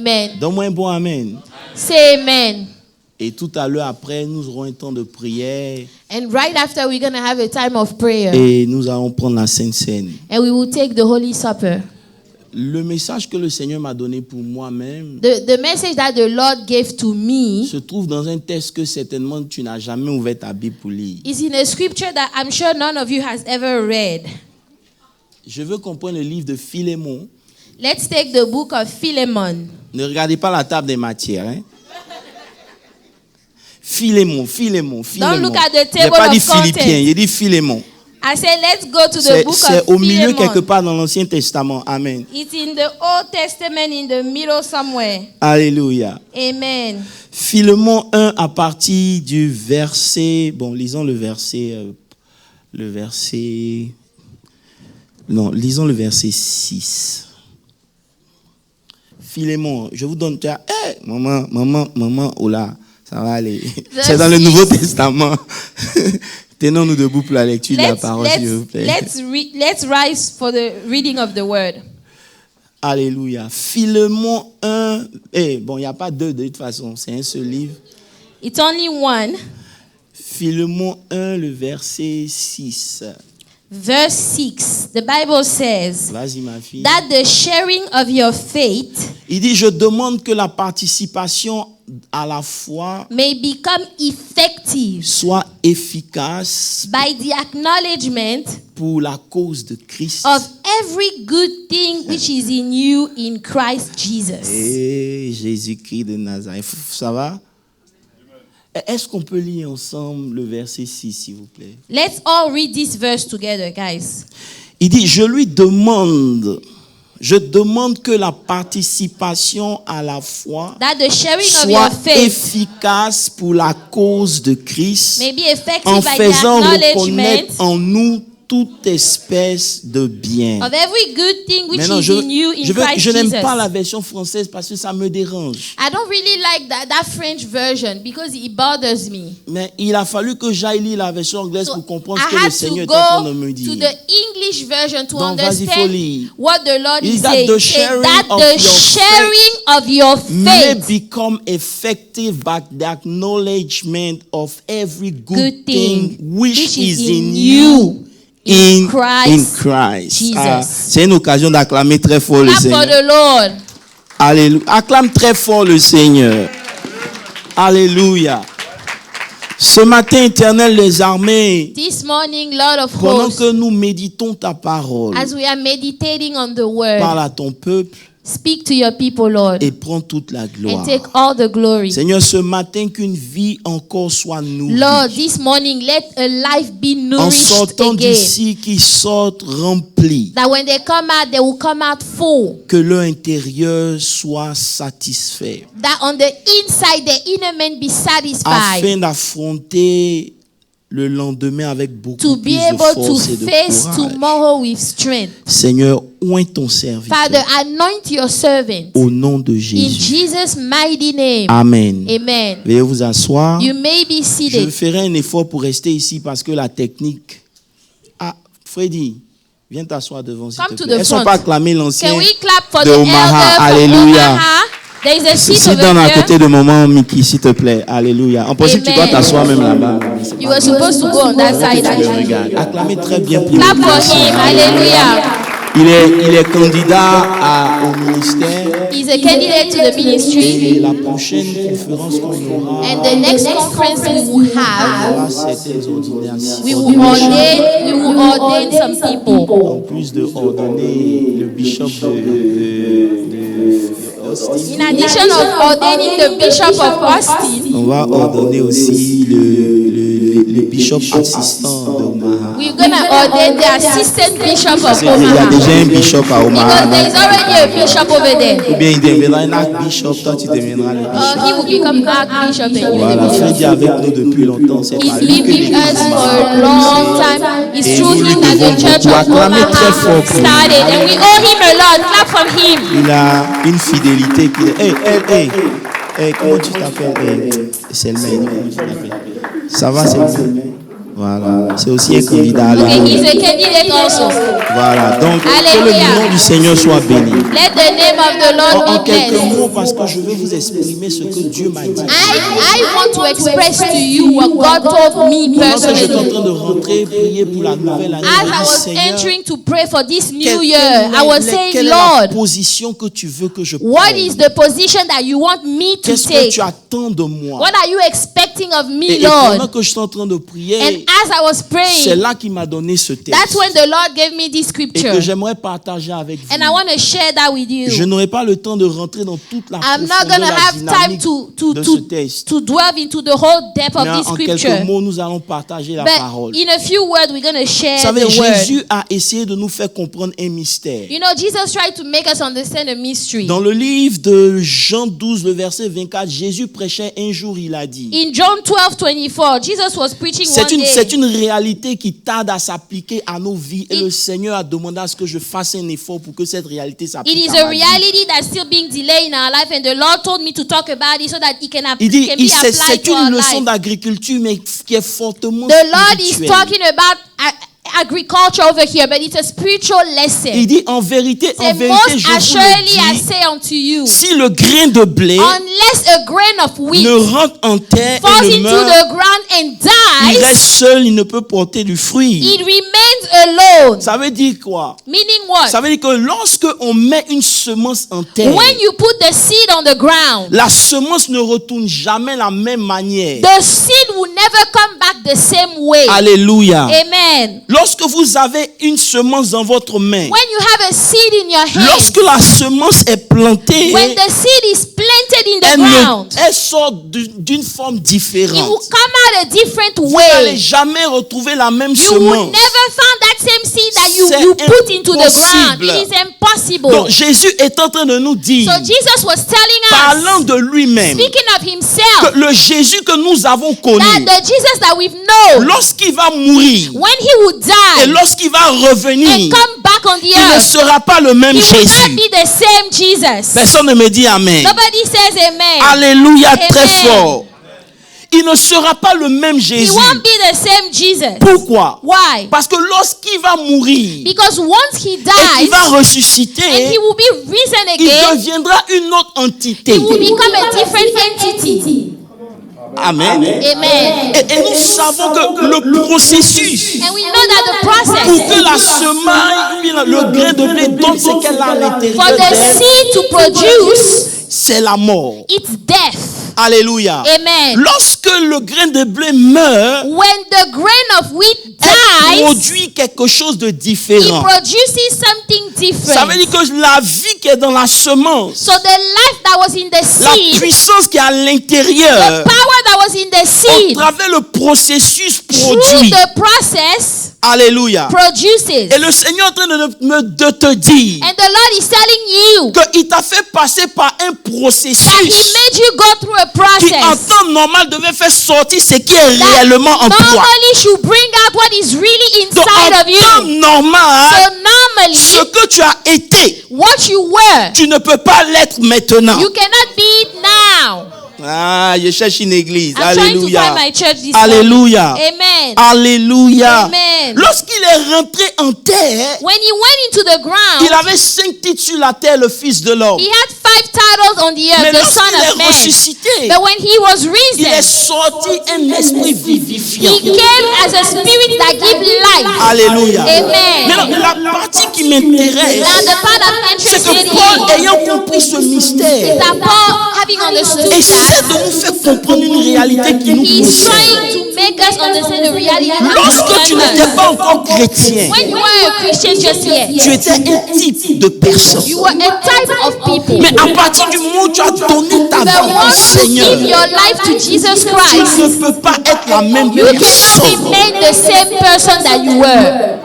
Amen. Donne-moi un bon amen. Say amen. Et tout à l'heure après, nous aurons un temps de prière. And right after, we're going to have a time of prayer. Et nous allons prendre la Sainte Seine. And we will take the Holy Supper. Le message que le Seigneur m'a donné pour moi-même The message that the Lord gave to me se trouve dans un texte que certainement tu n'as jamais ouvert ta Bible pour lire. is in a scripture that I'm sure none of you has ever read. Je veux qu'on prenne le livre de Philémon. Let's take the book of Philemon. Ne regardez pas la table des matières. Hein? Philémon. Don't look at the Je n'ai table pas dit of contents. Philippiens, j'ai dit Philémon. I said, let's go to the book C'est of au milieu Philemon. quelque part dans l'Ancien Testament. Amen. It's in the Old Testament in the middle somewhere. Alléluia. Amen. Philémon 1 à partir du verset... Bon, lisons le verset... lisons le verset 6. Philémon, je vous donne... Hey, maman, oh là, ça va aller. C'est dans le Nouveau Testament. Tenons-nous debout pour la lecture de la parole, s'il vous plaît. Let's rise for the reading of the word. Alléluia. Philémon 1. Bon, il n'y a pas deux de toute façon, c'est un seul livre. It's only one. Philémon 1, le verset 6. Verse 6, the Bible says Vas-y, ma fille. that the sharing of your faith Il dit, je demande que la participation à la foi may become effective soit efficace by the acknowledgement pour la cause de Christ. of every good thing which is in you in Christ Jesus. Et Jésus-Christ de Nazareth. Ça va? Est-ce qu'on peut lire ensemble le verset 6, s'il vous plaît? Let's all read this verse together, guys. Il dit, je demande que la participation à la foi That the sharing of soit your faith efficace pour la cause de Christ, may be effective en by the faisant acknowledgement reconnaître en nous toute espèce de bien. of every good thing which Maintenant, is in you in Christ je n'aime Jesus. pas la version française parce que ça me dérange. I don't really like that French version because it bothers me. Mais il a fallu que j'aille lire la version anglaise So pour comprendre I ce que le had Seigneur to est en train de go me to dire. the English version to Donc, vas-y, faut understand lire. what the Lord Il is dit that saying. the Say sharing that of the your sharing of your may faith become effective by the acknowledgement of every good Good thing thing which is in you in Christ. Jesus. C'est une occasion d'acclamer très fort le Clap for Seigneur. the Lord. Alléluia. Acclame très fort le Seigneur. Alléluia. Ce matin, Éternel des armées, This morning, Lord of pendant hosts, que nous méditons ta parole, as we are meditating on the word, parle à ton peuple speak to your people, Lord, et prends toute la gloire. and take all the glory. Seigneur, ce matin, qu'une vie encore soit nourrie. Lord, this morning, let a life be En nourished sortant again. d'ici, qu'ils sortent remplis. That when they come out, they will come out full. Que leur intérieur soit satisfait. That on the inside, the inner man be satisfied. Afin d'affronter le lendemain avec beaucoup To plus be de able to force et de face courage. tomorrow with strength. Seigneur, oins ton serviteur. Father, anoint your servant. Au nom de In Jésus. Jesus' mighty name. Amen. Amen. Veuillez vous asseoir. You may be Je seated. ferai un effort pour rester ici parce que la technique... Ah, Freddy, viens t'asseoir devant, s'il Come te to plaît. the Elles ne sont front. pas acclamées l'ancien Can we clap for de the Omaha. elder from Alléluia. Omaha? There is a seat Sit over down à there. côté de maman Mickey, s'il te plaît. Alléluia. On pensait que tu dois Amen. t'asseoir même là-bas. You were supposed to go on that side. Regarde. Acclamez très bien pour Clap lui. for him. Hallelujah. Il est candidat au ministère. He's a candidate to the ministry. Et la prochaine conférence qu'on aura, And the next conference we will have, aura certaines ordinations. we will ordain some people. En plus de ordonner le bishop de Austin, In addition of ordaining the Bishop of Austin, on va ordonner aussi le bishop assistant de Omaha. we're going to ordain the assistant bishop of Il y a Omaha. déjà un bishop à Because Omaha. there is already a bishop over there. Ou bien il deviendra un archbishop, toi tu deviendras le bishop. He will become archbishop and you will Voilà, be Freddy est avec nous depuis longtemps, c'est He's pas lui been que with l'église us for a Omaha. long time. It's Et through nous lui him that devons the church beaucoup. of Acclamez très fort Omaha pour lui. started. And we owe him a lot. Clap for him. Il a une fidélité qu'il est. Hey, comment tu t'appelles? Selmaine, comment tu t'appelles? Ça va, Selmaine? Voilà, c'est aussi un candidat à Okay, he's la. a candidate also. Voilà, donc que le Alléluia. nom du Seigneur soit béni. Let the name of the Lord En be quelques blessed. mots, parce que je veux vous exprimer ce que Dieu m'a dit. I want to express to you what God told me Pendant que j'étais en personally. train de rentrer, prier pour la nouvelle année, As I je was dis, Seigneur, entering to pray for this new quelle year, I was saying, est la Lord, position que tu veux que je what prenne? is the position that you want me to Qu'est-ce que take? tu attends de moi? What are you expecting of me, Et pendant Lord? que je suis en train de And prier, as I was c'est praying, là qu'il m'a donné ce that's texte. when the Lord gave me this Et scripture. que j'aimerais partager avec vous. And I want to share that with you. Je n'aurai pas le temps de rentrer dans toute la I'm not profondeur, going to la have time dynamique to de ce texte. delve into the whole depth of Mais this en scripture. quelques mots, nous allons partager la But parole. in a few words, we're going to Vous share savez, the word. Jésus a essayé de nous faire comprendre un mystère. You know, Jesus tried to make us understand a mystery. Dans le livre de Jean 12, le verset 24, Jésus prêchait un jour, il a dit. In John 12:24, Jesus was preaching one C'est day. une réalité qui tarde à s'appliquer à nos vies et le Seigneur a demandé à ce que je fasse un effort pour que cette réalité It s'applique is à a ma vie. reality that's still being delayed in our life, and the Lord told me to talk about it so that it can, Il dit, can be applied c'est to our une leçon life. d'agriculture, mais qui est fortement The Lord is spirituelle. talking about agriculture over here, but it's a spiritual lesson. Il dit, en vérité, Say, je most vous assuredly I le dis, say unto you, si le grain de blé unless a grain of wheat ne rentre en terre falls et ne into meurt, the ground and il dies, reste seul, il ne peut porter du fruit. it remains alone. Ça veut dire quoi? Meaning what? Ça veut dire que lorsque on met une semence en terre, When you put the seed on the ground, la semence ne retourne jamais la même manière. the seed will never come back the same way. Alléluia. Amen. Lorsque vous avez une semence dans votre main, When you have a seed in your hand, lorsque la semence est plantée, when the seed is planted in the elle, ground, elle sort d'une forme it will différente. come out a different Vous n'allez way. jamais retrouver la même You will semence. never find that same seed that C'est you put into the ground. impossible. It is impossible. Donc Jésus est en train de nous dire, So Jesus was telling parlant us, de lui-même, speaking of himself, que le Jésus que nous avons that connu, the Jesus that we've known, lorsqu'il va mourir when he would et die lorsqu'il va revenir, and come back on the il ne earth, sera pas le même he will not Jésus. be the same Jesus. Personne ne me dit Amen. Nobody says amen. Alléluia, très Amen. fort. Il ne sera pas le même He Jésus. won't be the same Jesus. Pourquoi? Why? Parce que lorsqu'il va mourir Because once he et dies qu'il va and ressusciter, he will be risen il again, deviendra une autre entité. he will become a different entity. Amen. Amen. Et nous savons que le processus And we know that the pour process que la semence, le grain de blé donne ce qu'elle a à for l'intérieur the d'elle, seed to produce, c'est la mort. it's death. Alléluia. Amen. Lorsque le grain de blé meurt, When the grain of wheat elle dies, produit quelque chose de it différent. produces something Ça veut different. dire que la vie qui est dans la semence, So the life that was in the la seed, puissance qui est à the l'intérieur, power that was in the au seed, travers le processus through produit. the process, Alléluia. produces. Et le Seigneur est en train de te dire And the Lord is telling you qu'il t'a fait passer par un that He processus made you go through a qui en process temps normal devait faire sortir ce qui est that réellement en toi. normally should bring out what is really Donc inside of en temps you. normal, So normally, ce que tu as été, what you were, tu ne peux pas l'être maintenant. you cannot be it now. Ah, je cherche une église. I'm trying to Alléluia. find my church this Alléluia. morning. Amen. Alléluia. Amen. Lorsqu'il est rentré en terre, When he went into the il ground, avait 5 titres sur la terre, le Fils de l'homme. he had 5 titles on the Mais earth, the Son lorsqu'il of est Man. ressuscité, But when he was il est risen, sorti un esprit vivifiant. he came as a spirit that gives life. Alléluia. Amen. Maintenant, la partie qui m'intéresse, Now the part that c'est interested que me Paul, ayant compris ce is mystère, that Paul, having understood essaie that, de nous faire comprendre une réalité qui nous he's concerne. trying to make us understand the reality that Lorsque tu concerns n'étais us. pas encore chrétien, When you were a Christian just yet, tu étais un type de personne. you were a type of people. Mais à partir du moment où tu as donné ta The vie au one who Seigneur, give your life to Jesus tu Christ, ne peux pas être la même you cannot be personne. made the same person that you were.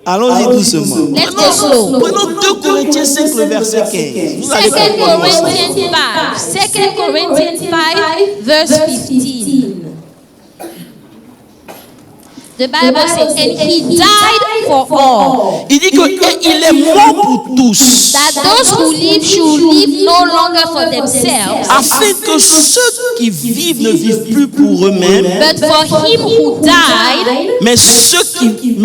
Allons-y doucement. Let's go slow. Prenons 2 Corinthiens 5, le verset 15. Vous allez 2 comprendre ça. Corinthians 5. 2 Corinthians 5, verse 15. The Bible says, and he died died for all. Il dit qu'il est mort pour tous. That those who live should live no longer for themselves, Afin que ceux qui vivent ne vivent plus pour eux-mêmes, but for him who died mais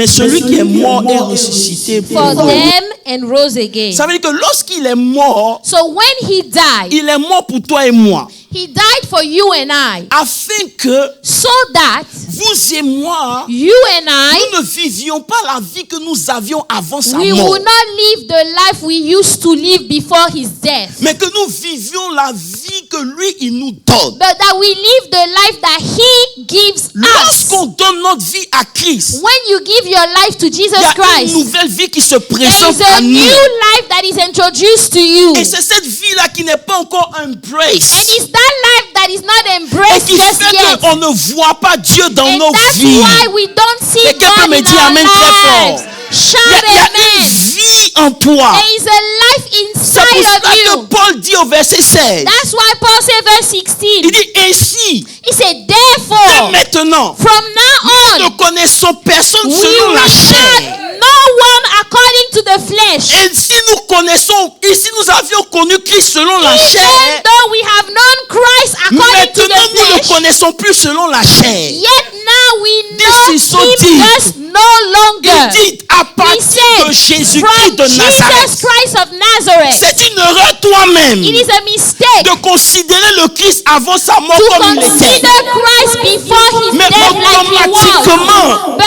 celui qui est mort est ressuscité pour for eux. them and rose again. Ça veut dire que lorsqu'il est mort, So when he died, il est mort pour toi et moi. he died for you and I, Afin que so that vous et moi, you and I, nous ne vivions pas la vie que nous avions avant sa we mort. will not live the life we used to live before his death, Mais que nous vivions la vie que lui, il nous donne. but that we live the life that he gives us. Lorsqu'on donne notre vie à Christ, When you give your life to il Jesus y a une Christ, nouvelle vie qui se there présente is à a nous. new life that is introduced to you. Et c'est cette vie-là qui n'est pas encore embrace. And it's that life that is not Et embraced qui just fait yet. qu'on ne voit pas Dieu dans And nos that's vies. why we don't see Quelqu'un peut God me in dire our amen très lives. fort. Shout Il y a une amen. vie en toi. There is a life C'est pour inside cela of que you. Paul dit au verset 16. That's why Paul said verse Il 16. dit ainsi, He said, dès therefore, maintenant, from now nous on, ne connaissons personne we selon la chair. regard no one according to the flesh. Et si nous connaissons, et si nous avions connu Christ selon la Even chair, though we have known Christ according to maintenant the nous ne flesh, connaissons plus selon la chair. yet now we This know is so him deep. just no Il longer. dit à He partir said, de Jésus-Christ from de Jesus Nazareth. Christ of Nazareth. C'est une erreur toi-même It is a mistake de considérer le Christ avant sa mort to comme il était. consider Christ before his Mais death like he was. automatiquement, But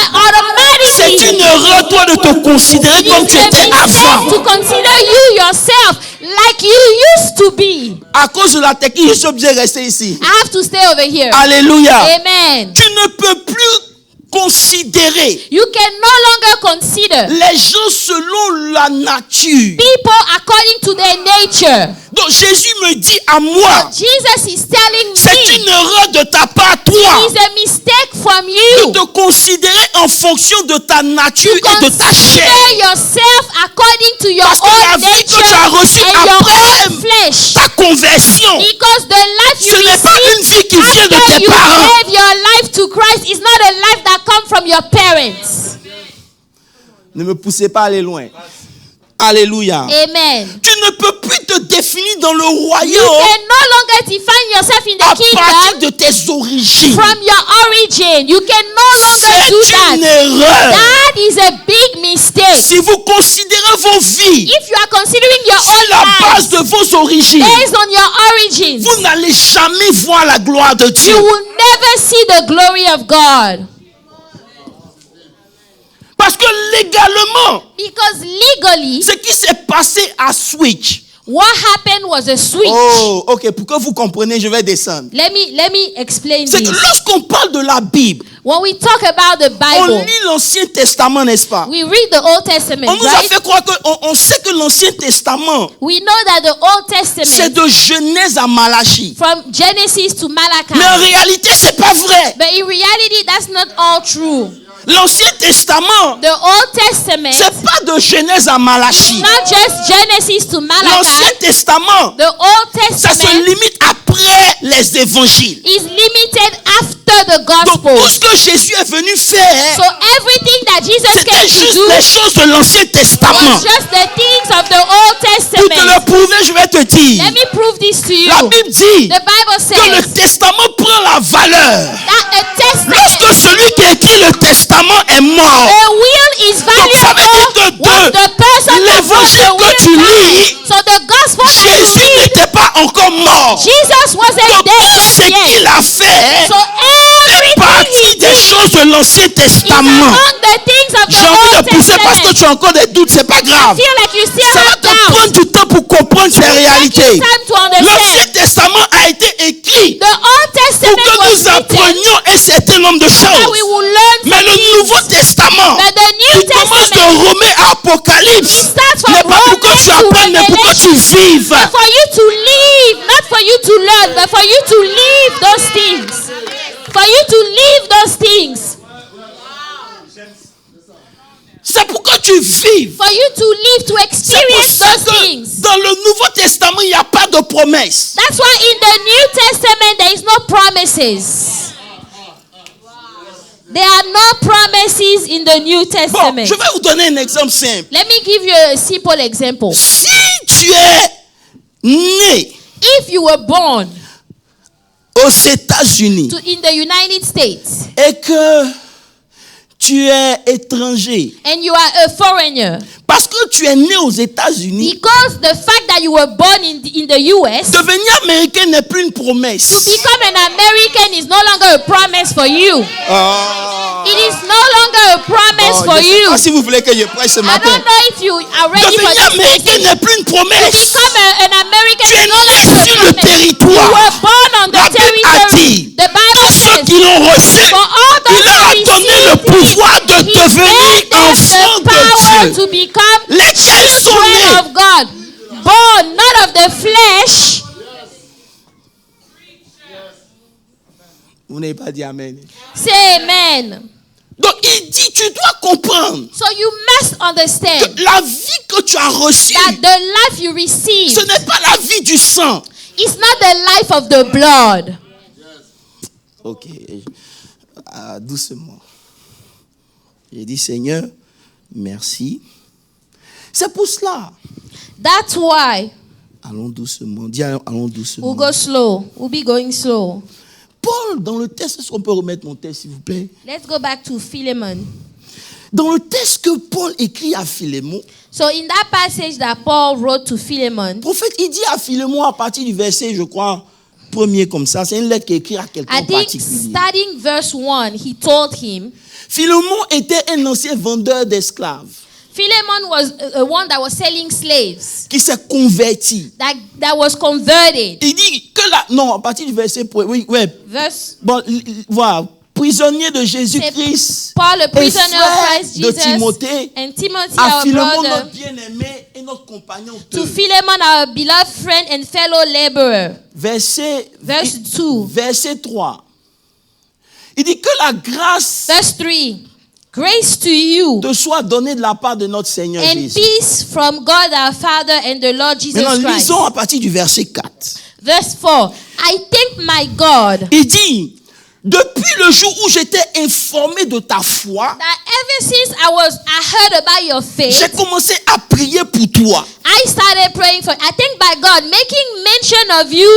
c'est automatically, une erreur toi de te considérer comme it's tu a étais avant. mistake to consider you yourself like you used to be. À cause de la technique, je suis obligé de rester ici. I have to stay over here. Alléluia. Amen. Tu ne peux plus considérer You can no longer consider les gens selon la nature. people according to their nature. Donc Jésus me dit à moi, Jesus is telling c'est me une erreur de ta part, it toi, is a mistake from de you te considérer en fonction de ta nature to et de ta consider chair. yourself according to your Parce que la own vie que tu as nature reçue and your après own flesh. ta conversion, Because the life you ce n'est pas receive une vie qui vient de after tes you parents. gave your life to Christ is not a life that comes from your parents. Ne me poussez pas à aller loin. Alléluia. Amen. Tu ne peux plus te définir dans le You royaume can no longer define yourself in à the kingdom partir de tes origines. from your origin. You can no longer do C'est une that. erreur. That is a big mistake. Si vous considérez vos vies If you are considering your sur la own base life de vos origines, based on your origins, vous n'allez jamais voir la gloire de you Dieu. will never see the glory of God. Parce que légalement, Because legally, ce qui s'est passé à Switch. what happened was a switch. Oh, ok, pour que vous compreniez, je vais descendre. Let me explain C'est que this. lorsqu'on parle de la Bible, When we talk about the on Bible, lit l'Ancien Testament, n'est-ce pas? we read the Old Testament, On nous a right? fait croire on sait que l'Ancien Testament, We know that the Old c'est Testament, de Genèse à Malachie. from Genesis to Malachi, Mais en réalité, c'est pas vrai. but in reality, that's not all true. L'Ancien Testament, The Old Testament, c'est pas de Genèse à Malachie. not just Genesis to L'Ancien Malachi, Testament, the Old ça se Testament limite après les évangiles. is limited after the Donc, gospel. tout ce que Jésus est venu faire, So everything that Jesus c'était came to juste do les choses de l'Ancien Testament. was just the things of the Old Pour te Testament. le prouver, je vais te dire. Let me prove this to La you. Bible dit The Bible que le says testament prend la valeur that a testament, lorsque celui qui écrit le testament est mort. a will is Donc ça veut dire que valuable when the person who wrote l'évangile the que tu will lis, died. So the gospel that you Jésus read, n'était pas encore mort. Jesus wasn't Donc dead tout just ce yet. qu'il a fait So fait everything partie he des did choses de l'Ancien is Testament. among the things of the J'ai envie Old de pousser parce que Testament. tu as encore des doutes, c'est pas I grave. feel like you still Ça va have te doubts. prendre du temps pour comprendre ces réalités. It's time to L'Ancien understand. Testament a été écrit The Old pour Testament que was nous written apprenions un certain nombre de so that we choses. will learn Mais some le things. Nouveau Testament, But the New qui commence de Testament Romains à Apocalypse, starts from n'est pas pour que Romans tu to apprennes, mais pour que tu Revelation. vives. But for you to live, not for you to learn, but for you to live those things. For you to live those things. C'est pour que tu vives. For you to live, to C'est pour experience ça those que things. dans le Nouveau Testament, il n'y a pas de promesse. That's why in the New Testament there is no promises. There are no promises in the New Bon, Testament. je vais vous donner un exemple simple. Let me give you a simple example. Si tu es né If you were born aux États-Unis in the United States et que tu es étranger, and you are a foreigner, parce que tu es né aux États-Unis, because the fact that you were born in the US, to devenir américain n'est plus une promesse. become an American is no longer a promise for you. It is no longer a promise for Je sais you. pas si vous voulez que je prêche ce I matin. don't know if you are ready for Devenir this américain message. n'est plus une To promesse. become an American Tu es is no né longer sur a le promise. territoire. You were born on the La Bible a territory. dit, The Bible tous ceux says, qui l'ont reçu, for all il those leur a who donné le received pouvoir de He devenir gave them enfants the power de Dieu. to become Lesquels sont children nés of God, born not of the flesh. Vous n'avez pas dit Amen. Say amen. Donc il dit, tu dois comprendre So you must understand que la vie que tu as reçue, that the life you receive ce n'est pas la vie du sang. is not the life of the blood. Ok, doucement. J'ai dit, Seigneur, merci. C'est pour cela. That's why Allons doucement. Dis, allons doucement. we'll go slow. We'll be going slow. Paul, dans le texte, est-ce qu'on peut remettre mon texte, s'il vous plaît? Let's go back to Philemon. Dans le texte que Paul écrit à Philémon, So in that passage that Paul wrote to Philemon, le prophète, il dit à Philémon à partir du verset, je crois, premier comme ça, c'est une lettre qu'il écrit à quelqu'un I en think particulier. starting verse 1, he told him, Philémon était un ancien vendeur d'esclaves Philemon was one that was selling slaves, qui s'est converti. that was converted. Il dit que là, non, à partir du verset, oui, ouais, Verse, bon, voilà, prisonnier de Jésus-Christ, Paul, a prisoner frère of Christ de Jesus, Timothée, and Timothy, à our Philémon, brother, notre bien-aimé et notre compagnon. to Philemon, our beloved friend and fellow laborer. Verset 2. Verset 3. Il dit que la grâce Verse 3. Grace to you te soit donnée de la part de notre Seigneur and Jésus. peace from God our Father and the Lord Jesus Maintenant, Christ. lisons à partir du verset 4. Verse 4. I thank my God Il dit, depuis le jour où j'étais informé de ta foi, that ever since I heard about your faith, j'ai commencé à prier pour toi. I started praying for. I thank by God making mention of you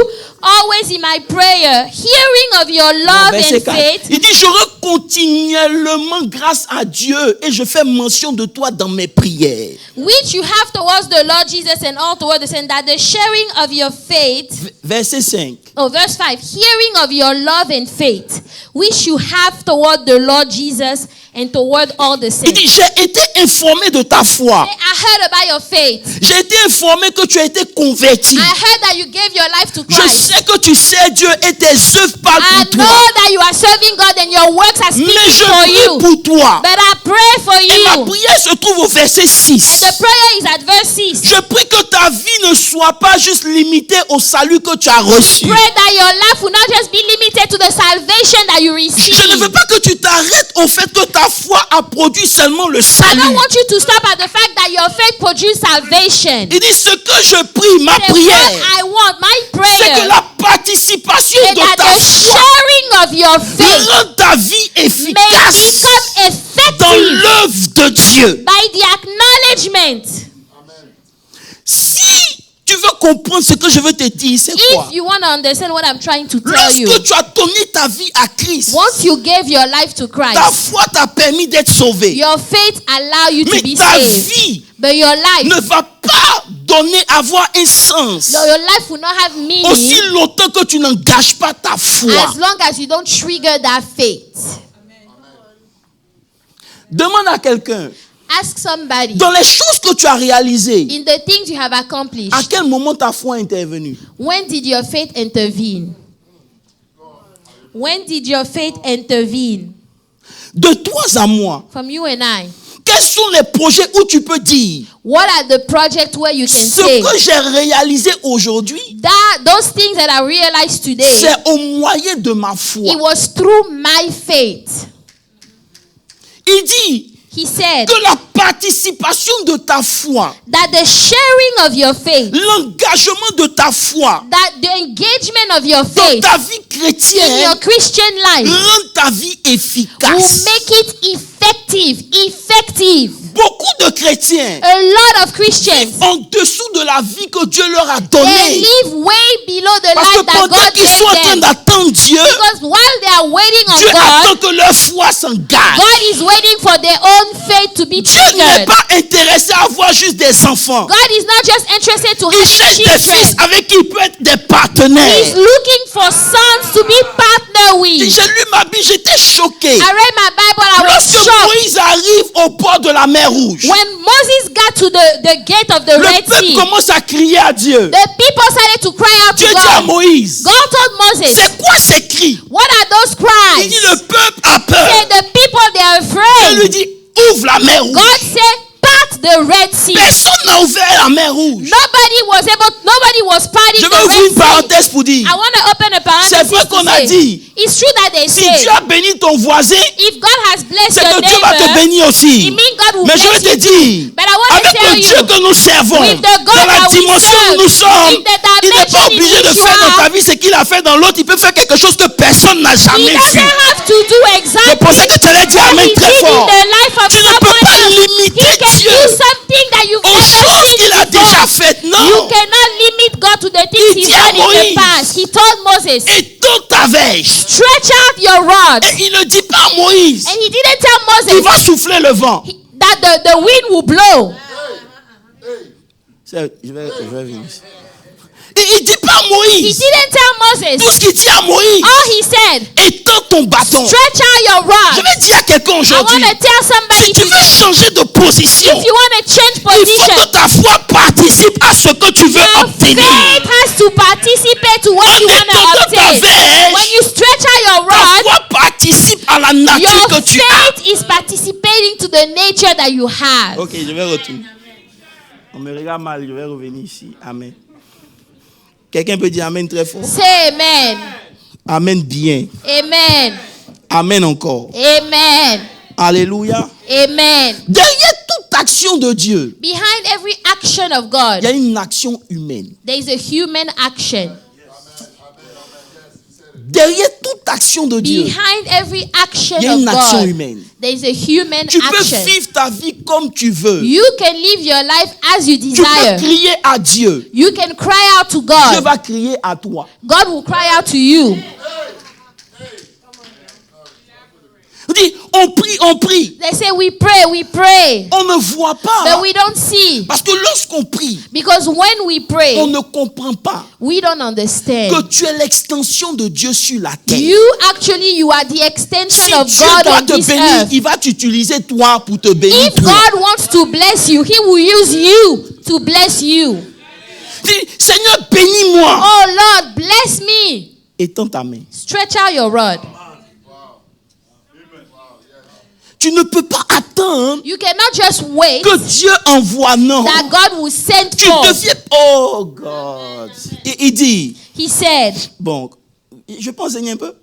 always in my prayer, hearing of your love Verset and 4. faith, Il dit, je rends continuellement grâce à Dieu et je fais mention de toi dans mes prières. which you have towards the Lord Jesus and all towards the saints, that the sharing of your faith, Verset 5. oh, verse 5, hearing of your love and faith, which you have toward the Lord Jesus and toward all the Il saints. dit, j'ai été informé de ta foi. I heard about your faith. J'ai été informé que tu as été converti. I heard that you gave your life to Je Christ. sais que tu sais Dieu et tes œuvres parlent I pour know toi. that you are serving God and your works are Mais speaking je for prie you. pour toi. But I pray for Et ma you. prière se trouve au verset And 6. the prayer is at verse 6. Je prie que ta vie ne soit pas juste limitée au salut que tu as reçu. Pray that your life will not just be limited to the salvation that you receive. Je ne veux pas que tu t'arrêtes au fait que ta foi a produit seulement le I salut. don't want you to stop at the fact that your faith produced salvation. Il dit, ce que je prie, ma Say, what prière, I want, my c'est que prayer, la participation is de that ta the foi sharing of your faith rende ta vie may efficace become dans effective l'œuvre de Dieu. by the acknowledgement. Si tu veux comprendre ce que je veux te dire, c'est quoi? If you want to understand what I'm trying to tell you, Lorsque tu as donné ta vie à Christ, once you gave your life to ta Christ, foi t'a permis d'être sauvé. your faith allow you to Mais be ta saved. vie But your life, ne va pas avoir un sens your life will not have meaning aussi longtemps que tu n'engages pas ta foi. as long as you don't trigger that faith. Demande à quelqu'un, Ask somebody, dans les choses que tu as réalisées, in the things you have accomplished, à quel moment ta foi est intervenue? when did your faith intervene? When did your faith intervene? De toi à moi, From you and I. quels sont les projets où tu peux dire What are the projects where you can ce say que j'ai réalisé aujourd'hui, that those things that I realized today, c'est au moyen de ma foi. it was through my faith. Il dit, He said que la participation de ta foi, that the sharing of your faith, l'engagement de ta foi that the engagement of your dans faith ta vie in chrétienne your Christian life rend ta vie will efficace. make it effective. Beaucoup de chrétiens A lot of Christians, en dessous de la vie que Dieu leur a they donnée. live way below the Parce que life that pendant God qu'ils sont en train gave them. d'attendre Dieu, Because while they are waiting on Dieu attend God, que leur foi s'engage. God is waiting for their own faith to be Dieu n'est triggered. pas intéressé à avoir juste des enfants. God is not just interested to Il have cherche des fils children. avec qui il peut être des He's partenaires. looking for sons to be partner with. J'ai lu ma Bible, j'étais choqué. I read my Bible, I was Lorsque shocked. Moïse arrive au bord de la mer Rouge, When Moses got to the gate of the le Red peuple Sea, commence à crier à Dieu. the people started to cry out to Dieu dit à God. Moïse, God told Moses, c'est quoi ces cris? what are those Il dit, cries? le peuple a peur. Said the people, they are Il lui afraid. dit, ouvre la mer Rouge. God said, part the Red Sea. Personne n'a ouvert la mer Rouge. Nobody was parting Je the vais ouvrir Red une Sea. parenthèse pour dire, I want to open a c'est parenthesis vrai to qu'on a say, dit, it's true that they si say, Dieu a béni ton voisin, if God has blessed c'est your que Dieu va te neighbor, bénir aussi. it means God will Mais je bless vais te you. dire, But I want to avec tell le Dieu you, que nous servons, with the God dans la that we dimension serve, où nous sommes, in the il n'est pas dimension in obligé de which you faire dans are, ta vie ce qu'il a fait dans l'autre. Il peut faire quelque chose que personne n'a He jamais doesn't vu. have to do Je exactly pensais que tu allais dire what Amen he très did in fort. the life of Tu ne peux someone pas else. He limiter can Dieu do something that you've aux never choses seen qu'il a before. déjà faites. You Non. cannot limit God to the things Il He's dit à done in Moïse, the past. He told Moses, Étends ta verge. stretch out your rod. Et il ne dit pas à Moïse, And he didn't tell il Moses va souffler le vent. that the wind will blow. Je vais venir ici. Et il dit pas à He Moïse. didn't tell Tout Moses. ce qu'il dit à Moïse, All he said, étends ton bâton. stretch out your Je rod. vais dire à quelqu'un I want aujourd'hui, to tell si somebody tu veux today, changer de position, if you want to change il faut que position, ta foi participe à ce que tu veux your obtenir. faith has to participate to what En you want étendant to ta obtain. verge, When you stretch out your ta rod, foi participe à la nature your que tu as. faith is participating to the nature that you have. Ok, je vais retourner. On me regarde mal, je vais revenir ici. Amen. Quelqu'un peut dire Amen très fort? Say amen. Amen bien. Amen. Amen encore. Amen. Alléluia. Amen. Derrière toute action de Dieu, Behind every action of il y a God, une action humaine. there is a human action. Derrière toute action de Dieu, Behind every action il y a of une action God, humaine. there is a human Tu peux action. vivre ta vie comme tu veux. You can live your life as you Tu peux desire. crier à Dieu. You can cry out to Dieu God. va crier à toi. God will cry out to you. Dis, on prie. They say we pray, On ne voit but pas. we don't see. Parce que lorsqu'on prie, Because when we on pray, ne comprend pas we don't que understand. tu es l'extension de Dieu sur la terre. You are the extension Si of Dieu God doit on te this bénir, earth. il va t'utiliser toi pour te bénir. If God wants to bless you, He will use you to bless you. Dis, Seigneur, bénis-moi. Oh Lord, bless me. Étends ta main. Stretch out your rod. Tu ne peux pas attendre You cannot just wait que Dieu envoie, non. that God will send Tu forth. deviens... Oh God. Il dit, He said, bon, je peux enseigner un peu.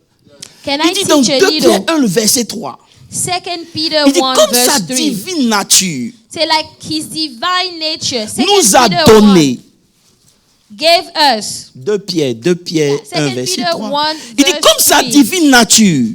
can I Il dit dans teach 2 a Pierre little? 1, le verset 3. 2 Peter Il dit, 1 comme sa verse 3. divine nature Say like His divine nature. 2 nous a Peter donné. 1 gave us. 2 Pierre 1, 2 verset Peter 3. 1 Il dit, verse comme sa 3. divine nature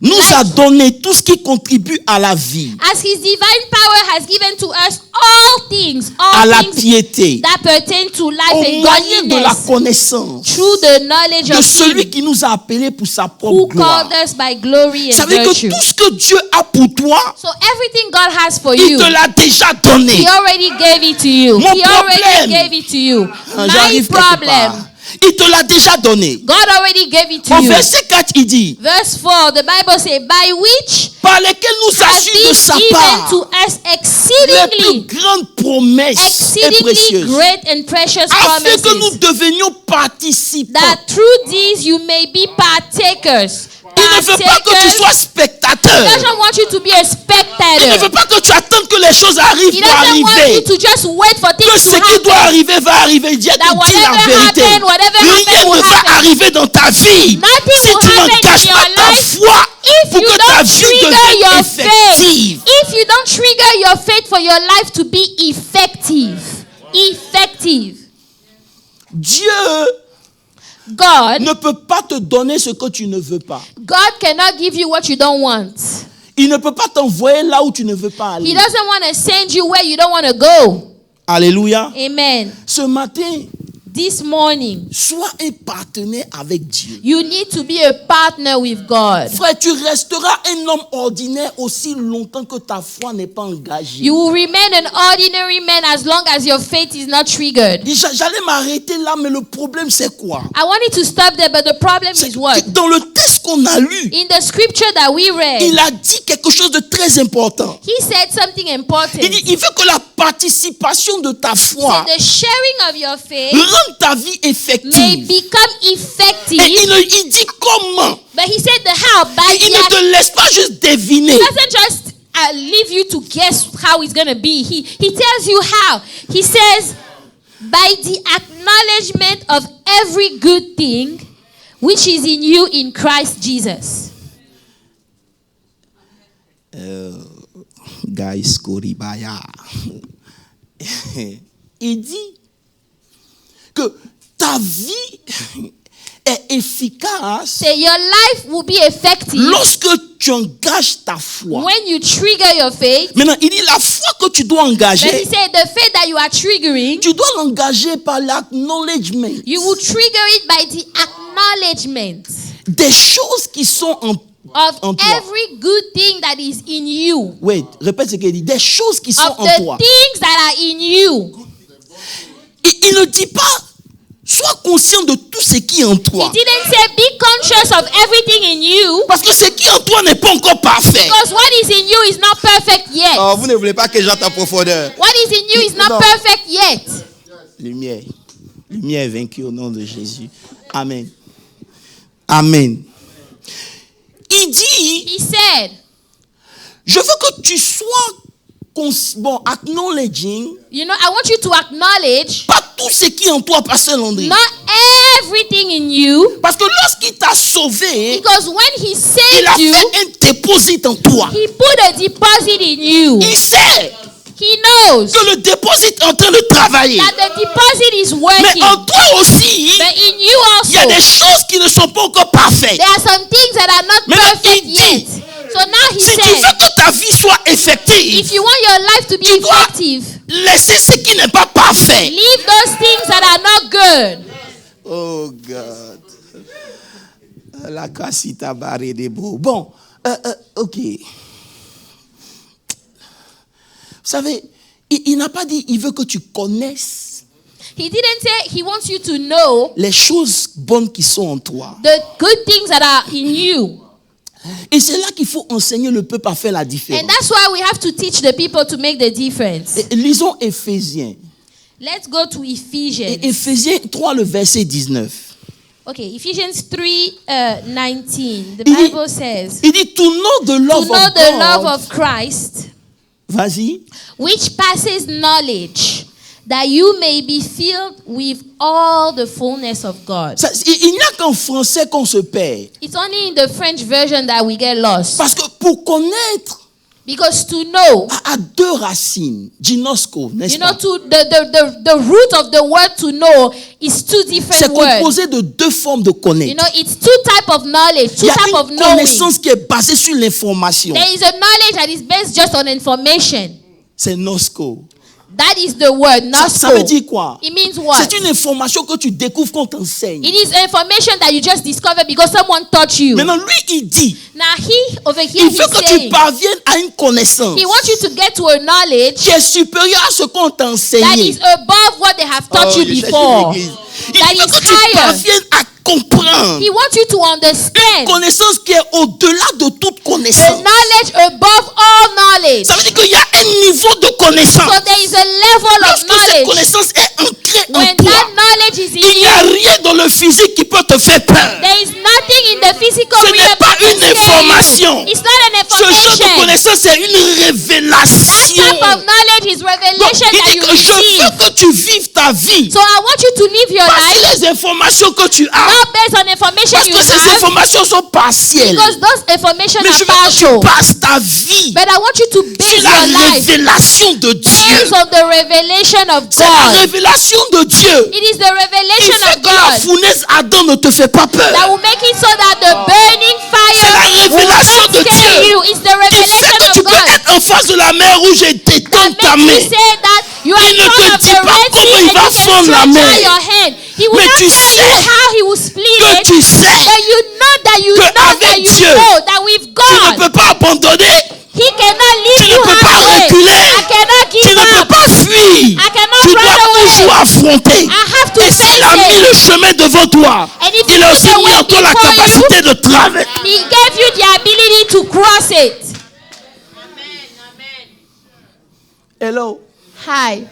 nous a donné tout ce qui contribue à la vie, As His divine power has given to us all things à la things piété, that pertain to life au and moyen de la godliness, connaissance through the knowledge de of celui Him qui nous a appelés pour sa who propre gloire. called us by glory Ça and veut dire virtue. que tout ce que Dieu a pour toi, So everything God has for il you, te l'a déjà donné. He already gave it to you. Mon He already problème. gave it to you. My J'arrive quelque problem, part. Il te l'a déjà donné. God already gave it to Au you. verset 4, il dit, Verse 4, the Bible says, by which par lesquels nous has assure de been sa given part to us les exceedingly, plus grandes promesses et exceedingly précieuses, great and precious afin que nous promises, devenions participants. that through these you may be partakers. Il ne veut pas que tu sois He spectateur. doesn't want you to be a Il ne spectator. veut pas que tu attendes que les choses arrivent He pour doesn't want you arriver. to just wait for Que things ce to qui doit happen. arriver va arriver. Dieu te That dit la whatever vérité. happen, whatever Rien happen will ne va happen. arriver dans ta vie Nothing si will tu happen n'engages in pas your ta life foi if pour you que ta don't vie trigger devienne your faith effective. If you don't trigger your faith for your life to be effective, Dieu God ne peut pas te donner ce que tu ne veux pas. God cannot give you what you don't want. Il ne peut pas t'envoyer là où tu ne veux pas He aller. doesn't want to send you where you don't want to go. Alléluia. Amen. Ce matin, This morning, sois un partenaire avec Dieu. you need to be a partner with God. Frère, tu resteras un homme ordinaire aussi longtemps que ta foi n'est pas engagée. You will remain an ordinary man as long as your faith is not triggered. J'allais m'arrêter là, mais le problème c'est quoi? I wanted to stop there, but the problem C'est is what? que dans le texte qu'on a lu, In the scripture that we read, il a dit quelque chose de très important. he said something important. Il dit, il veut que la participation de ta foi The sharing of your faith rende ta vie may effective. become Et effective. il dit comment? But he said the how. By Il ne te laisse pas juste deviner. He doesn't just leave you to guess how it's going to be. He tells you how. He says, by the acknowledgement of every good thing which is in you in Christ Jesus. Guys, Koribaya. Il dit que ta vie est efficace Say your life will be effective lorsque tu engages ta foi. when you trigger your faith. Maintenant, il dit la foi que tu dois But he engager, said the faith that you are triggering, tu dois l'engager par l'acknowledgement you will trigger it by the acknowledgement des choses qui sont en of toi. every good thing that is in you. Wait, répète ce qu'il dit. Des choses qui sont Of en the toi. things that are in you. Il ne dit pas, sois conscient de tout ce qui est en He toi. didn't say be conscious of everything in you, Parce que ce qui est en toi n'est pas encore parfait. because what is in you is not perfect yet. Oh, vous ne voulez pas que j'entre en profondeur. What is in you is not Non. perfect yet. Lumière. Lumière est vaincue au nom de Jésus. Amen. Amen. Il dit, He said, je veux que tu sois acknowledging you know, I want you to acknowledge pas tout ce qui est en toi, Pasteur Landry. not everything in you, Parce que lorsqu'il t'a sauvé, because when he il a saved you, fait un dépôt en toi. he put a deposit in you. Il sait He knows que le dépôt est en train de travailler. that the deposit is Mais working. en toi aussi, But in you il y a also, des choses qui ne sont pas encore parfaites. there are some things that are not Maintenant, perfect il dit, yet. So now he Si tu said, veux que ta vie soit effective, if you want your life to be tu dois effective, laisser ce qui n'est pas parfait. leave those things that are not good. Oh God. La casita barrée des beaux. Bon, ok. Vous savez, il n'a pas dit il veut que tu connaisses He didn't say he wants you to know les choses bonnes qui sont en toi. the good things that are in you. Et c'est là qu'il faut enseigner le peuple à faire la différence. And that's why we have to teach the people to make the difference. Et lisons Éphésiens. Let's go to Ephesians. Et Éphésiens 3, le verset 19. Okay, Ephesians 3:19. The Il dit- Bible says, Il dit, to know the to love know of the God. love of Christ, Vas-y. which passes knowledge, that you may be filled with all the fullness of God. Il n'y a qu'en français qu'on se perd. It's only in the French version that we get lost. Parce que pour connaître Because to know, a deux racines. Ginosco, n'est-ce you know, pas? the root of the word to know is two C'est different words. composé de deux formes de You connaître. know, it's two type of knowledge, Il two y a type of une knowing. connaissance qui est basée sur l'information. There is a knowledge that is based just on information. C'est Nosco. That is the word, not Ça veut dire quoi? It means what? C'est une information que tu découvres qu'on t'enseigne. It is information that you just discovered because someone taught you. Maintenant, lui, il dit, Now he over here il he's veut que tu saying parviennes à une connaissance he wants you to get to a knowledge qui est supérieure à ce qu'on t'a that enseigné. is above what they have taught Oh, you je cherche before. l'église. That Il veut is que tu higher. parviennes à comprendre. He wants you to understand Connaissance qui est au-delà de toute a connaissance. knowledge above all knowledge. Ça veut dire qu'il y a un niveau de connaissance. So there is a level of Lorsque cette knowledge. connaissance est ancrée en When toi, that knowledge is in il n'y a you, rien dans le physique qui peut te faire peur. there is nothing in the physical Ce n'est realm pas that can une scare information. you. It's not an Ce genre de information. connaissance, c'est une That révélation. type of knowledge is Donc, revelation il that dit you que je receive. veux que tu vives ta vie. So I want you to live your Pas life sur les informations informations que tu as. Not based on information Parce you que ces have. informations sont partielles. Because those information Mais je are veux que partial. tu passes ta vie But I want you to sur base la your life révélation de Dieu. based on the revelation of C'est la God. révélation de Dieu. It is the Il revelation fait of que la God fournaise Adam ne te fait pas peur. that will make it so that the burning C'est la fire will révélation not de scare Dieu. you. It's the Il fait revelation que tu of peux God être en face de la mer rouge et t'étendre ta that makes main. you say that you are Il in ne front te of dit the pas Red comment Sea il and va you can fendre la stretch main. out your hand. He will Mais not tu tell you sais how he will split que it, tu sais but you know that you que know that avec you Dieu, know that with tu ne God, peux pas abandonner. He cannot Tu leave ne you peux pas halfway. reculer. I cannot Tu give ne peux up. pas fuir. I cannot Tu run dois away. toujours affronter. I have to Et face s'il a mis it. le chemin devant toi, And if il he a put aussi the mis way en toi la before you, capacité de traverser. He gave you the ability to cross it. Hello. Hi.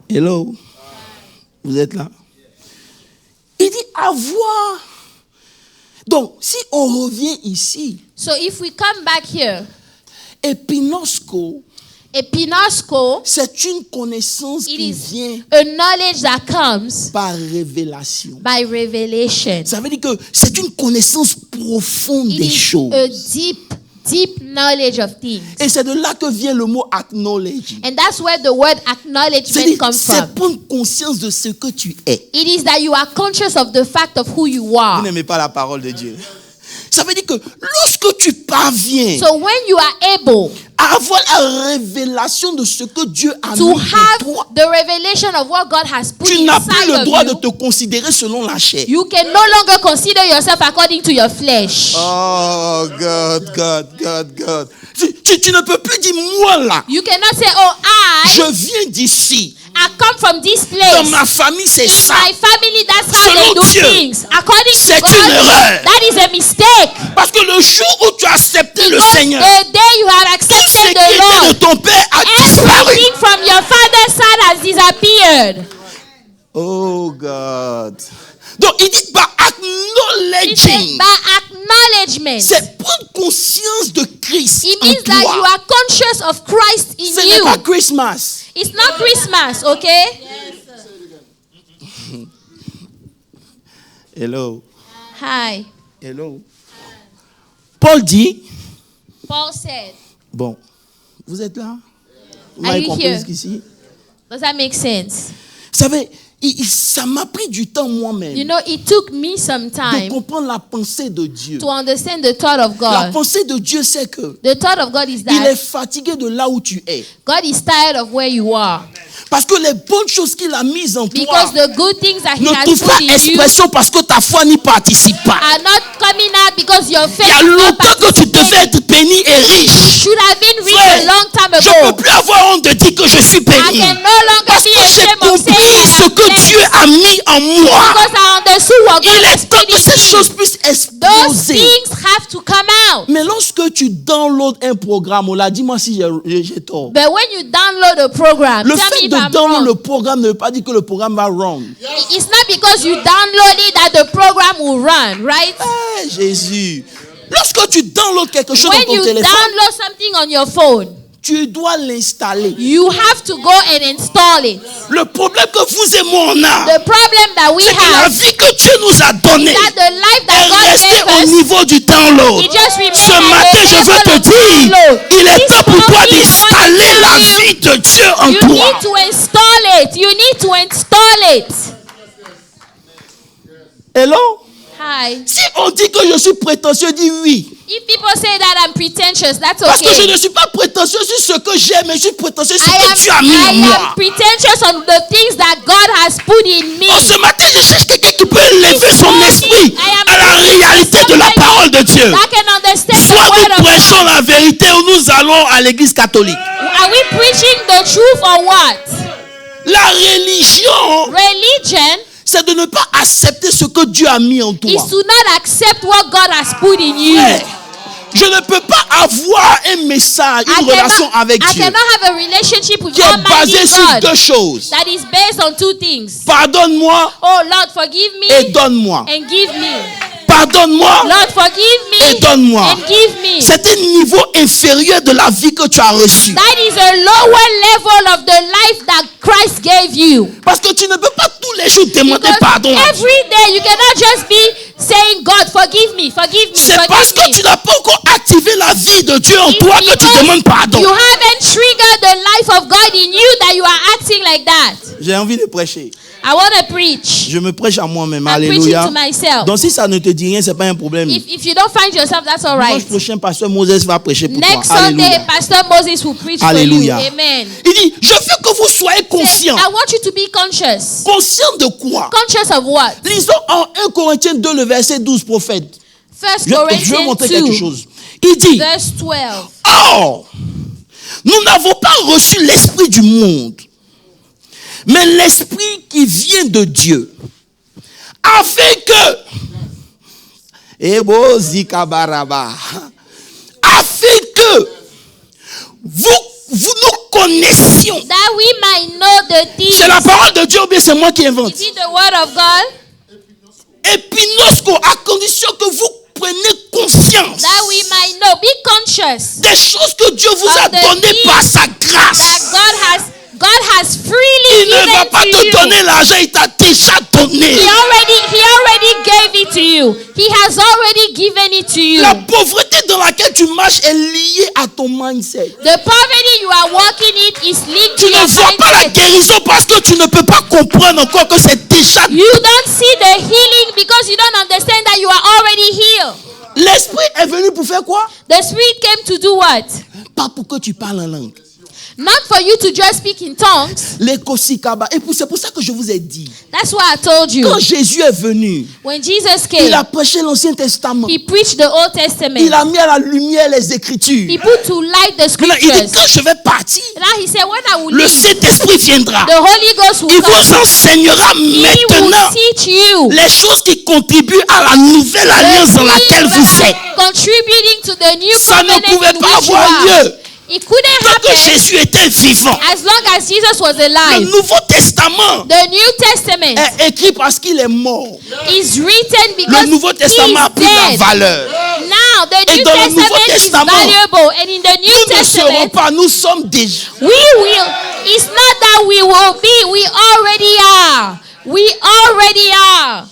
Hello. Vous êtes là? Il dit avoir. Donc, si on revient ici, So if we come back here, epinosko, epinosko, c'est une connaissance it qui is vient a knowledge that comes par révélation. by revelation. Ça veut dire que c'est une connaissance profonde It des is choses. a deep knowledge of things. Et c'est de là que vient le mot acknowledging. And that's where the word acknowledgement comes C'est from. prendre conscience de ce que tu es. It is that you are conscious of the fact of who you Vous are. n'aimez pas la parole de Dieu. Ça veut dire que lorsque tu parviens So when you are able à avoir la révélation de ce que Dieu a mis to en have toi, the revelation of what God has put tu n'as plus inside le of droit de you, te considérer selon la chair. you can no longer consider yourself according to your flesh. Oh, God. Tu ne peux plus dire, moi là, You cannot say, oh, je viens d'ici. I come from this Dans place. ma famille, c'est In ça. my family, that's how Selon they do Dieu, things. According c'est to une God, erreur. that is a mistake. Parce que le jour où tu as accepté le Because Seigneur, the day you have tout ce accepted qui the était de Lord, ton père a disparu. everything from your father's side has disappeared. Oh, God. Donc, il dit par It says acknowledging. by acknowledgement. C'est prendre conscience de Christ It en means that you toi. are conscious of Christ in Ce n'est pas you. Christmas. It's not Christmas, okay? Hello. Hi. Hello. Paul dit, Paul said, bon, vous êtes là? Vous Are m'avez you compris here? jusqu'ici? does that make sense? Vous savez, ça m'a pris du temps moi-même You know, it took me some de time comprendre la pensée de Dieu. to understand the thought of La God. pensée de Dieu, c'est que The thought of God is il est that fatigué de là où tu es. God is tired of where you are. Parce que les bonnes choses qu'il a mises en toi Because the good things that He ne has trouvent pas put in you expression parce que ta foi n'y participe pas. are not coming out because your Il faith y a is not longtemps que tu devais participating. être béni et riche. Should have been rich Frère, a long time je ne peux ago. plus avoir honte de dire que je suis I béni. can no longer Parce be que j'ai ashamed of saying compris I ce am que blessed. Dieu a mis en moi. Because I understood what God Il has est temps put que in ces choses me. puissent Those exploser. things have to come out. Mais lorsque tu downloads un programme, on l'a dit, moi si j'ai tort. But when you download a program, Le tell me fait if de I'm download wrong. le programme ne veut pas dire que le programme va run. It's not because you download it that the program will run, right? Eh, Jésus. Lorsque tu downloads quelque chose dans When ton you téléphone, download something on your phone, tu dois l'installer. you have to go and install it. Le problème que vous et moi on a, The problem that we c'est que la have vie que Dieu nous a donnée is that the life that est God restée gave au us, niveau du download. it just remains Ce at matin, the je veux level te of dire, download. il est This temps pour toi morning, I want to d'installer tell la you, vie de Dieu en You toi. need to install it. You need to install it. Hello? Hi. Si on dit que je suis prétentieux, dis oui. If people say that I'm pretentious, that's Parce que je okay. ne suis pas prétentieux sur ce que j'ai, mais je suis prétentieux sur ce I que tu as mis en am moi. pretentious on the things that God has put in me. Oh, ce matin, je cherche quelqu'un qui peut élever son morning, esprit I am à la réalité de la parole de Dieu. I can understand Soit the word nous of prêchons la vérité ou nous allons à l'église catholique. Are we preaching the truth or what? La religion, Religion c'est de ne pas accepter ce que Dieu a mis en toi. is to not accept what God has put in you. Frère, je ne peux pas avoir un message, une relation avec I Dieu cannot have a relationship with qui est basée Almighty sur God deux choses. that is based on two things. Pardonne-moi Oh Lord, forgive me et donne-moi. and give me. pardonne-moi Lord, forgive me et donne-moi. and give me. C'est un niveau inférieur de la vie que tu as reçue. That is a lower level of the life that Christ gave you. Parce que tu ne peux pas tous les jours demander Because pardon. every day you cannot just be saying, God, forgive me, forgive me, C'est parce forgive que tu me. n'as pas encore activé la vie de Dieu en It's toi que tu because demandes pardon. you haven't triggered the life of God in you that you are acting like that. J'ai envie de prêcher. I want to preach. Je me prêche à moi-même. I'm Alléluia. preaching to myself. Donc si ça ne te dit rien, c'est pas un problème. If you don't find yourself, that's all right. Dimanche prochain, pasteur Moses va prêcher pour Next toi. Sunday, Alléluia. Pastor Moses will preach Alléluia. for you. Amen. Il dit, je veux que vous soyez conscients. I want you to be conscious. Conscients de quoi? Conscious of what? Lisons en 1 Corinthiens 2, le verset 12, prophète. First Je vais Corinthians montrer quelque 2, chose. Il dit, verse 12. or, nous n'avons pas reçu l'esprit du monde, mais l'esprit qui vient de Dieu, afin que, afin que vous nous connaissions. That we might know the things. C'est la parole de Dieu ou bien c'est moi qui invente? Is it the word of God? Epinosco, à condition que vous preniez conscience That we might know. Be conscious des choses que Dieu vous a of the données things par sa that grâce. God has freely Il ne va given pas to te you. donner l'argent, il t'a déjà donné. He already gave it to you. He has already given it to you. La pauvreté dans laquelle tu marches est liée à ton mindset. The poverty you are walking in is linked Tu to ne your vois pas la mindset. guérison parce que tu ne peux pas comprendre encore que c'est déjà. You don't see the healing because you don't understand that you are already healed. L'esprit est venu pour faire quoi? The Spirit came to do what? Pas pour que tu parles en langue. Not for you to just speak in tongues. L'écosikaba. Et c'est pour ça que je vous ai dit. That's why I told you. Quand Jésus est venu, When Jesus il came, a prêché l'Ancien Testament. he preached the Old Testament. Il a mis à la lumière les Écritures. He put to light the Maintenant, il dit, scriptures. quand je vais partir, Now he said, when I will le leave, Saint-Esprit viendra. the Holy Ghost will Il come. vous enseignera He will maintenant teach you les choses qui contribuent à la nouvelle alliance dans laquelle vous êtes. contributing to the new Ça ne covenant pouvait in pas which you avoir are. lieu It couldn't tant que happen Jésus était vivant. as long as Jesus was Le alive. Nouveau Testament The New Testament est écrit parce qu'il est mort. is written Le because Nouveau Testament a he's pris la dead. valeur. Now the Et New dans le Nouveau Testament is Testament, valuable, and in the New Nous ne serons Testament pas, nous sommes déjà. we will. It's not that we will be. We already are. We already are.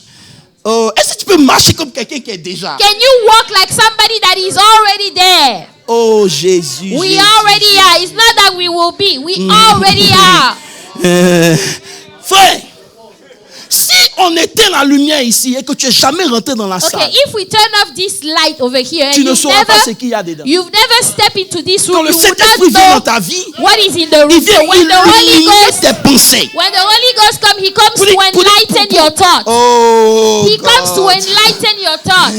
Oh, est-ce que tu peux marcher comme quelqu'un qui est déjà? Can you walk like somebody that is already there? Oh Jésus. We Jésus. already are. It's not that we will be. We already are. Frère, si on éteint la lumière ici et que tu n'es jamais rentré dans la Okay, salle, if we turn off this light over here, and tu ne sauras pas ce qu'il y a dedans. you've never stepped into this Quand room, le you would Saint-Esprit not vient dans know ta vie, what is in the room. il vient So when the Holy illuminer Ghost, tes pensées. when the Holy Ghost comes, He comes Pour- to pour- enlighten pour- your thoughts. Oh, He comes to God. enlighten your thoughts.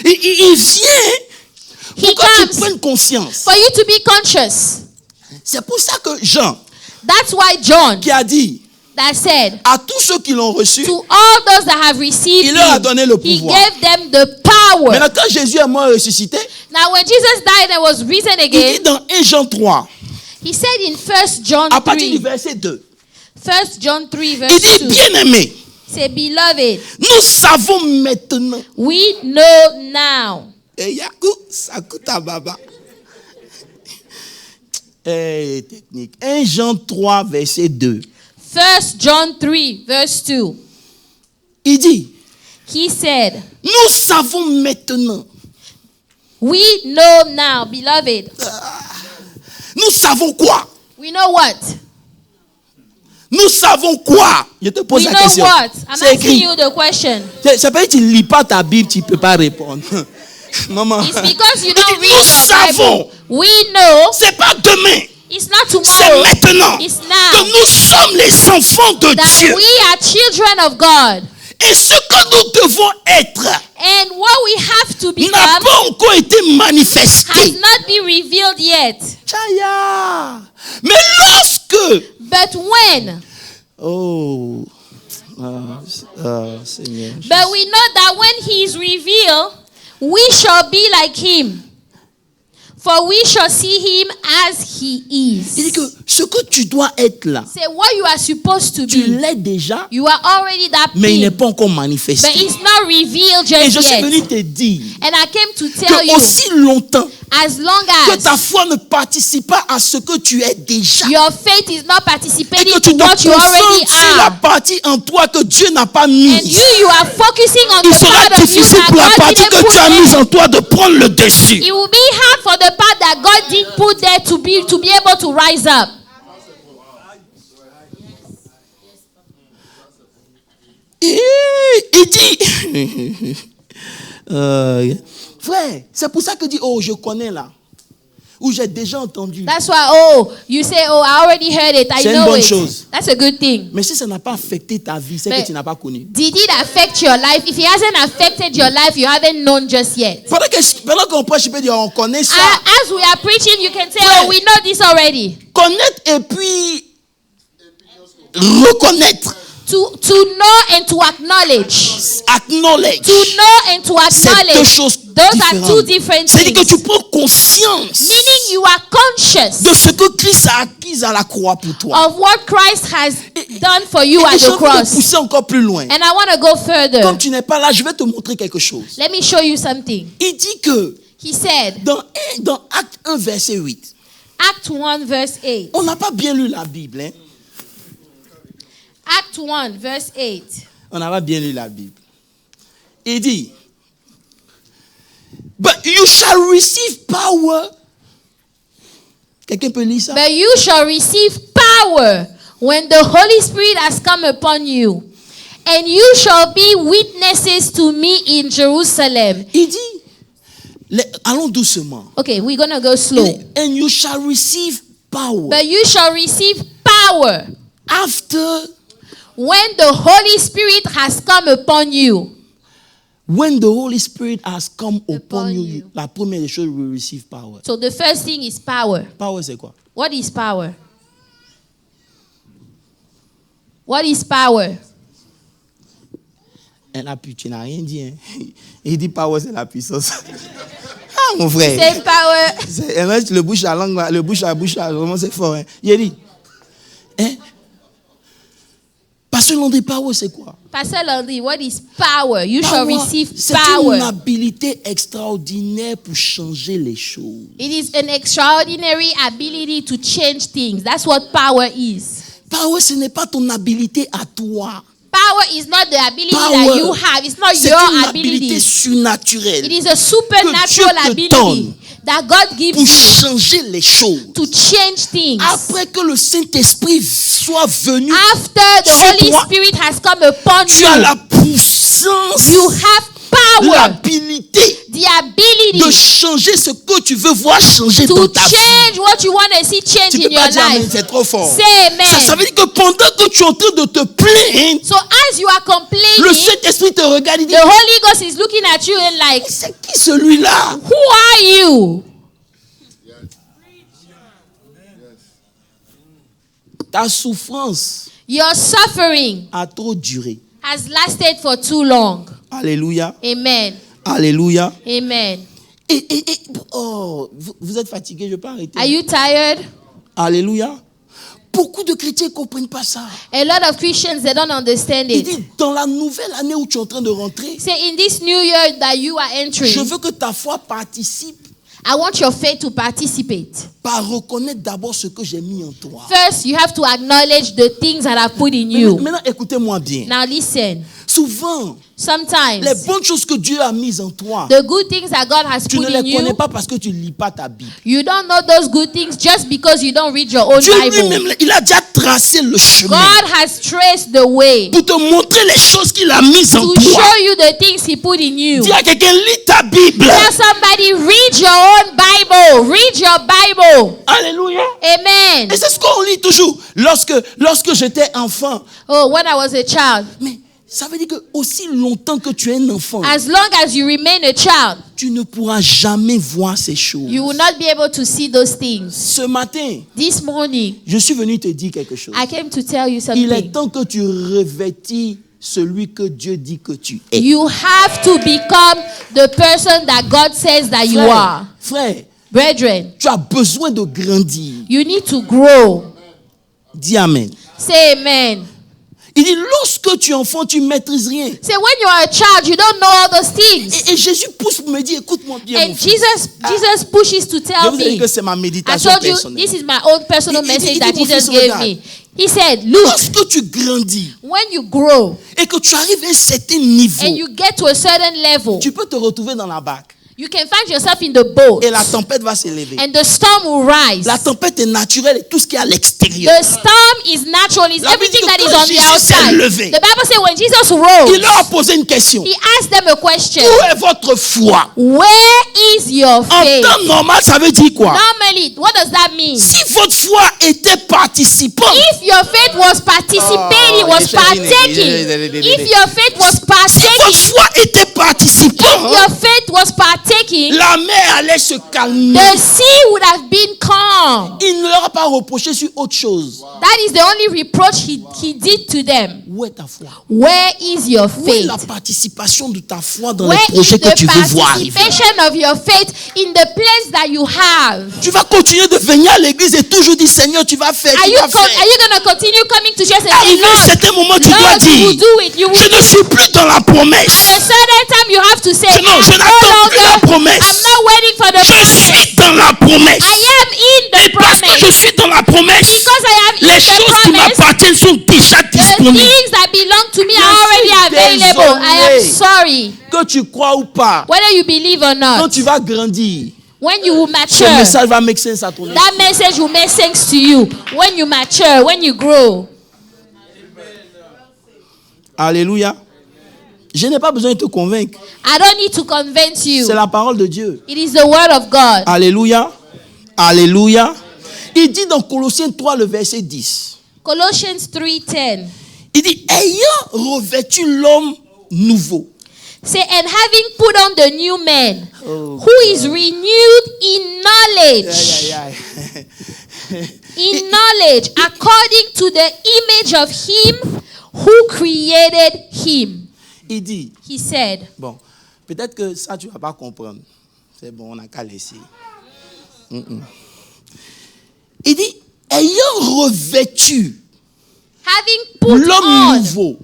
Il vient He pour que tu comes prennes conscience. for you to be conscious. C'est pour ça que Jean, That's why John qui a dit that said, à tous ceux qui l'ont reçu, to all those that have received il leur a Him, donné le He pouvoir. gave them the power. Maintenant, quand Jésus est mort et ressuscité, Now, when Jesus died and was risen il dit again, dans 1 Jean 3, He said in 1 John à partir du 3, verset 2, 1 John 3 il verse dit, 2, bien-aimés, say, Beloved, nous savons maintenant. we know now. Et Yakou, Sakuta Baba. Technique. 1 Jean 3, verset 2. 1 John 3 verse 2, Il dit, He said, nous savons maintenant. we know now, beloved. Nous savons quoi? We know what? Nous savons quoi? Je te pose We la know question. what? I'm C'est asking écrit. you the question. Ça peut être que tu ne lis pas ta Bible, tu ne peux pas répondre. Maman. It's because you Il don't dit, read nous your savons. Bible. We know. C'est pas demain. It's not C'est tomorrow. maintenant It's que now. nous sommes les enfants de That Dieu. we are children of God. Et ce que nous devons être And what we have to n'a become pas encore été has manifesté. not been revealed yet. Chaya. Mais lorsque... But when? Oh. Seigneur. But we know that when He is revealed, we shall be like Him. For we shall see him as he Il dit is. que ce que tu dois être là, Say what you are supposed to tu be. l'es déjà, You are already that mais il n'est thing, pas encore but manifesté. it's not revealed Et just je suis venu yet. te dire And I came to tell que you, aussi longtemps as long que ta as foi ne participe pas à ce que tu es déjà, your faith is not et participating que to tu te what you already concentres sur la are, partie en toi que Dieu n'a pas and mise, you are focusing on il the sera part of you difficile pour la that God partie didn't que put tu as mise there. en toi de prendre le dessus. It will be hard for the part that God didn't put there to be able to rise up. Et il dit, frère, c'est pour ça que dit, oh, je connais là, ou j'ai déjà entendu. That's why, you say, I already heard it, I C'est une know bonne it. chose. That's a good thing. Mais si ça n'a pas affecté ta vie, c'est Mais- que tu n'as pas connu. Did it affect your life? If it hasn't affected your life, you haven't known just yet. Pendant qu'on prêche, je peux dire, on connaît ça. As we are preaching, you can say, we know this already. Connaître et puis reconnaître. To know and to acknowledge. Acknowledge. To know and to C'est deux acknowledge. choses Those are two différentes. different C'est-à-dire que things. tu prends conscience Meaning you are conscious de ce que Christ a acquis à la croix pour toi. of what Christ has done for you Et at je the veux te cross. pousser encore plus loin. And I want to go further. Comme tu n'es pas là, je vais te montrer quelque chose. Let me show you something. Il dit que He said, dans Acte 1, verset 8, Act 1, verse 8. on n'a pas bien lu la Bible. Hein? Act 1, verse 8. On n'a pas bien lu la Bible. Il dit, but you shall receive power. Quelqu'un peut lire ça? But you shall receive power when the Holy Spirit has come upon you. And you shall be witnesses to me in Jerusalem. Il dit, allons doucement. Okay, we're going to go slow. And you shall receive power But you shall receive power after, when the Holy Spirit has come upon you. when the Holy Spirit has come upon Upon you, you. la première des choses, you will receive power. So the first thing is power. Power, c'est quoi? What is power? What is power? Un appui, tu n'as rien dit. Hein? Il dit power, c'est la puissance. Ah, mon frère. Say power. Le bouche à langue, le bouche à bouche, vraiment, c'est fort. Hein? Il dit, hein? Parce que l'on dit power, c'est quoi? Pastor Landy, what is power? You shall Power, receive c'est power. une habilité extraordinaire pour changer les choses. It is an extraordinary ability to change things. That's what power is. Power, ce n'est pas ton habilité à toi. Power is not the ability Power, that you have. It's not c'est your une habilité ability. surnaturelle It is a supernatural que Dieu te ability donne that God gives pour you changer les choses. to change things. Après que le Saint-Esprit soit venu, After the sur Holy toi, Spirit has come upon tu as you, la puissance, you have power, l'habilité the de ability changer ce que tu veux voir changer to dans ta vie. change what you want to see change Tu in peux your pas dire amen, life. c'est trop fort. Say Ça amen. veut dire que pendant que tu es en train de te plaindre, So as you are le complaining, Saint-Esprit te regarde et dit, the Holy Ghost is looking at you and like, c'est qui celui-là? who are you? Ta souffrance Your suffering a trop duré. has lasted for too long. Alléluia. Amen. Alléluia. Amen. Vous êtes fatigué, je peux arrêter. Are you tired? Alléluia. Beaucoup de chrétiens ne comprennent pas ça. A lot of Christians, they don't understand Il it. dit, dans la nouvelle année où tu es en train de rentrer, Say, in this new year that you are je entering, veux que ta foi participe I want your faith to participate. par reconnaître d'abord ce que j'ai mis en toi. First, you have to acknowledge the things that I've put in you. Maintenant, écoutez-moi bien. Now listen. Souvent, Sometimes, les bonnes choses que Dieu a mises en toi, the good things that God has tu ne put in les connais you, pas parce que tu ne lis pas ta Bible. you don't know those good things just because you don't read your own Dieu Bible. lui-même, il a déjà tracé le chemin God has traced the way pour te montrer les choses qu'il a mises en to toi. show you the things He put in you. Dis à quelqu'un, lis ta Bible. Tell somebody, read your own Bible. Read your Bible. Alléluia. Amen. Et c'est ce qu'on lit toujours. Lorsque j'étais enfant. Oh, when I was a child. Mais ça veut dire que aussi longtemps que tu es un enfant, As long as you remain a child, tu ne pourras jamais voir ces choses. you will not be able to see those things. Ce matin, This morning, je suis venu te dire quelque chose. I came to tell you Il est something. temps que tu revêtis celui que Dieu dit que tu es. You have to become the person that God says that you are. Frère, Brethren, tu as besoin de grandir. you need to grow. Dis Amen. Say amen. Il dit, lorsque tu es enfant, tu ne maîtrises rien. Say when you are a child, you don't know all those things. Et Jésus pousse pour me dire, écoute-moi bien, mon And fils. Jesus pushes to Je tell vous ai dit me. que c'est ma I méditation told you personnelle. this is my own personal Il message dit, that mon Jesus fils, gave regarde. me. He said, look, Lorsque tu grandis when you grow et que tu arrives à un certain niveau, and you get to a certain level, tu peux te retrouver dans la barque. you can find yourself in the boat Et la tempête va s'élever. and the storm will rise. La tempête est naturelle et tout ce qui est à l'extérieur. The storm is natural. It's La Bible everything dit that que is quand on the Jésus s'est outside. levé, The Bible says when Jesus Il rose, leur a posé une question. he asked them a question. Où est votre foi? Where is your En faith? temps normal, ça veut dire quoi? Normally, what does that mean? Si votre foi était participante, If your faith was participating, was partaking, if your faith was si votre partaking, foi était participante, your faith was partaking, la mer allait se calmer. the sea would have been calm. Il ne leur a pas reproché sur autre chose. That is the only reproach he did to them. Où est ta foi? Where is your Où est faith? la participation de ta foi dans Where les is projets que the tu veux voir arriver? participation of your faith in the place that you have? Tu vas continuer de venir à l'église et toujours dire Seigneur, tu vas faire, Are tu you vas faire. going to continue coming to church and say, Arrivé à un Lord, certain moment, tu dois Lord, you will dire do it. You will je ne suis plus dans la At a promesse. certain time, you have to say, Non, je I'm no n'attends plus la longer, promesse. I'm not waiting for the Je promise. suis dans la promesse. I am in the Et parce que je promise. suis dans la promesse, Because I am in les the choses qui promise, m'appartiennent sont déjà the disponibles. things that belong to me Je are already suis available. I am désolé. sorry. Que tu crois ou pas, Whether you believe or quand not, tu vas grandir, when you will ce mature, message va make sense à ton esprit. that message will make sense to you. When you mature, when you grow. Alléluia. Je n'ai pas besoin de te convaincre. I don't need to convince you. C'est la parole de Dieu. It is the word of God. Alléluia. Alléluia. Il dit dans Colossiens 3, le verset 10. Colossians 3:10. Il dit, ayant revêtu l'homme nouveau. Say, and having put on the new man, who is renewed in knowledge. In knowledge, according to the image of him who created him. Il dit, He said, bon, peut-être que ça tu ne vas pas comprendre. C'est bon, on n'a qu'à laisser. Il dit, ayant revêtu having put l'homme on nouveau,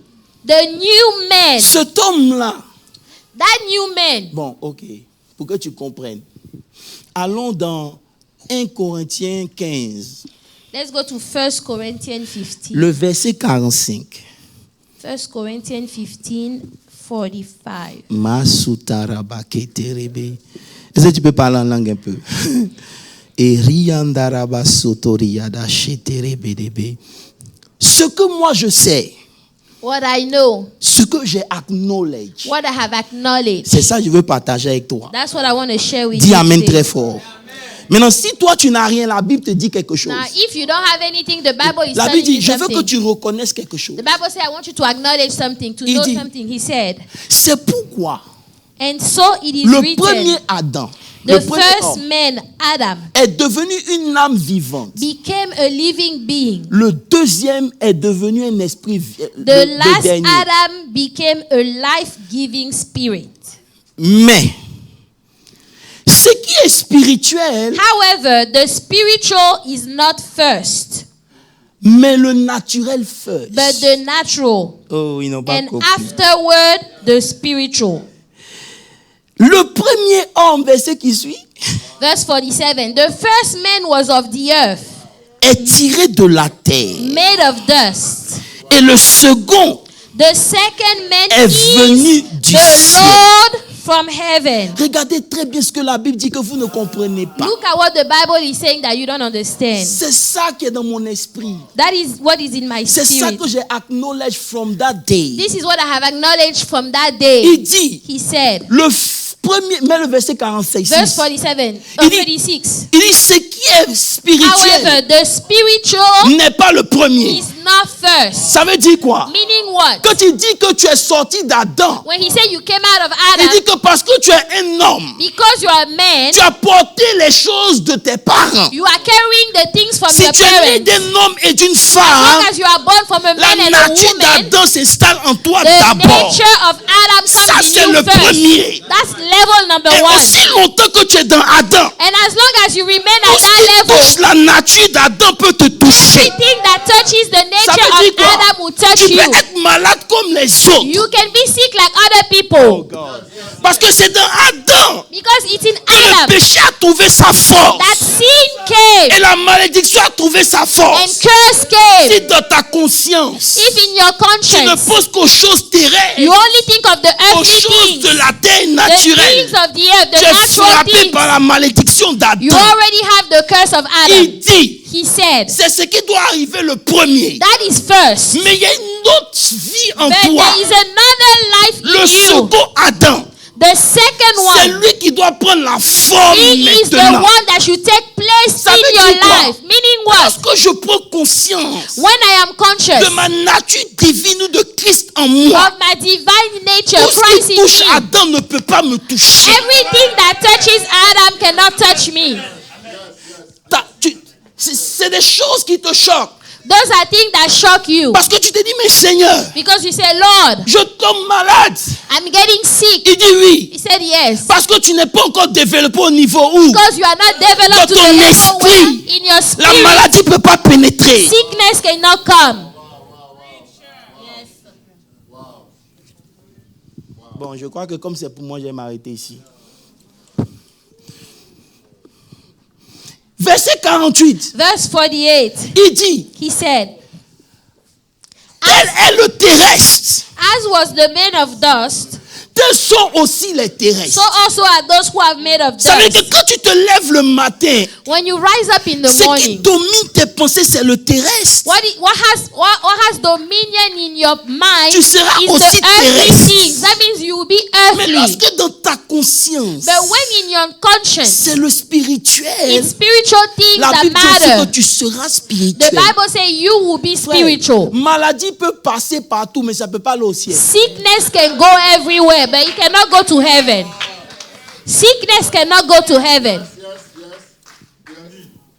the new man, cet homme-là, that new man. bon, ok, pour que tu comprennes, allons dans 1 Corinthiens 15, Let's go to 1 Corinthians 15. le verset 45. 1 Corinthians 15, 45. Masutarabaketerebe. Est-ce que tu peux parler en langue un peu? Et riandaraba sotoriada sheterebedebe. Ce que moi je sais, What I know, ce que j'ai acknowledge, what I have acknowledged. c'est ça que je veux partager avec toi. That's what I want to share with Dis you amen today. très fort. Maintenant, si toi tu n'as rien, la Bible te dit quelque chose. Now, if you don't have anything, the Bible is La telling Bible dit, you je veux que something. tu reconnaisses quelque chose. The Bible says, I want you to acknowledge something, to Il know dit, something. He said, C'est pourquoi and so it is le written, premier Adam, the le premier first homme, man, Adam, est devenu une âme vivante. became a living being. Le deuxième est devenu un esprit The le last dernier. Adam became a life-giving spirit. Mais ce qui est spirituel, However, the spiritual is not first, mais le naturel first. but the natural, Oh, ils n'ont pas and compris. afterward, the spiritual. Le premier homme, verset qui suit, Verse 47, the first man was of the earth, est tiré de la terre. made of dust. Et le second The second man est venu is du the ciel. Lord from heaven. Regardez très bien ce que la Bible dit que vous ne comprenez pas. Look at what the Bible is saying that you don't understand. C'est ça qui est dans mon esprit. That is what is in my C'est ça spirit. que j'ai acknowledged from that day. This is what I have acknowledged from that day. Il dit, He said, premier, mais le verset 46. verse 47, Il dit- 36. Il dit, ce qui est spirituel However, the spiritual n'est pas le premier. is not first. Ça veut dire quoi? Meaning what? Quand il dit que tu es sorti d'Adam, When he said you came out of il Adam, dit que parce que tu es un homme, because you are a man, tu as porté les choses de tes parents. you are carrying the things from Si your tu es né parents. d'un homme et d'une As femme, long as you are born from a la man and a nature woman, d'Adam s'installe en toi the d'abord. nature of Adam Ça, comes c'est in le you first. premier. That's level number Et 1. aussi longtemps que tu es dans Adam, And as long as you remain tout at ce that qui level, touche la nature d'Adam peut te toucher. everything that touches the Ça nature veut dire of quoi? Adam will touch Tu peux you. être malade comme les autres. You can be sick like other people. Parce que c'est dans Adam Because it's in que le Adam péché a trouvé sa force. that sin came Et la malédiction a trouvé sa and force. curse came. Si dans ta conscience, If in your tu ne conscience penses qu'aux choses you terrestres, only think of the aux earthly choses things, de la terre the naturelle, things of the earth, the tu es natural frappé things, par la malédiction you d'Adam. already have the curse of Adam. Il dit, He said, c'est ce qui doit arriver le premier. that is first. Mais il y a une autre vie en But toi. there is another life Le in you. second Adam, The second c'est one, lui qui doit prendre la forme he is the maintenant. one that should take place Ça veut in dire your quoi? life. Meaning what? Lorsque je prends conscience When I am conscious de ma nature divine ou de Christ en moi, of my divine nature, tout ce Christ qui in touche me, Adam ne peut pas me toucher. everything that touches Adam cannot touch me. C'est des choses qui te choquent. Those are things that shock you. Parce que tu te dis, mais Seigneur, Because you say, Lord, je tombe malade. I'm getting sick. Il dit oui. He said yes. Parce que tu n'es pas encore développé au niveau où Because you are not developed to Dans the ton level esprit, where in your la spirit, maladie ne peut pas pénétrer. sickness cannot come. Bon, je crois que comme c'est pour moi, je vais m'arrêter ici. Verset 48, Verse 48, il dit, he said, tel est le terrestre, as was the man of dust, tels sont aussi les terrestres. so also are those who are made of Ça veut dire que dust. quand tu te lèves le matin, When you rise up in the ce qui morning, domine tes pensées, c'est le terrestre. what has dominion in your mind Tu seras is aussi the earthly terrestre. things. That means you will be Mais earthly. lorsque dans ta conscience, But when in your conscience, c'est le spirituel, it's spiritual things la that Bible dit aussi matter. que tu seras The spirituel. Bible says you will be Frère, spiritual. maladie peut passer partout, mais ça ne peut pas aller au ciel. Sickness can go everywhere, but it cannot go to heaven. Sickness cannot go to heaven.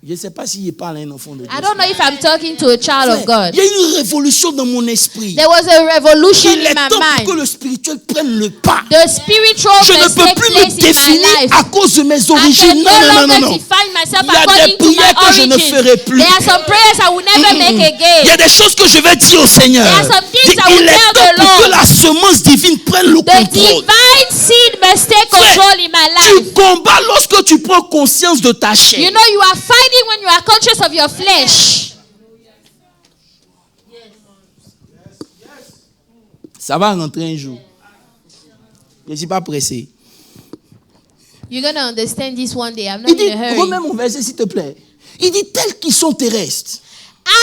Je ne sais pas s'il parle à un enfant de Dieu. I don't know if I'm talking to a child of Frère, God. il y a une révolution dans mon esprit. There was a revolution Il est in my temps pour que mind. le spirituel prenne le pas. The spiritual Je ne must peux take plus me place in my définir life. à cause de mes I can origines. no Non, non, longer non, non. define myself Il y a des according to my prières que je ne origin. ferai plus. There are some prayers I will never make Il y again. a des choses que je vais dire au Seigneur. There are some things I will Il est tell temps the pour que Lord. la semence divine prenne le The contrôle. divine seed must take Frère, control in my tu life. combats lorsque tu prends conscience de ta chair. You know you are fighting when you are conscious of your flesh. Ça va rentrer un jour. Je ne suis pas pressé. You're going to understand this one day. I'm not Il dit, in a hurry. remets mon verset s'il te plaît. Il dit, tels qui sont terrestres.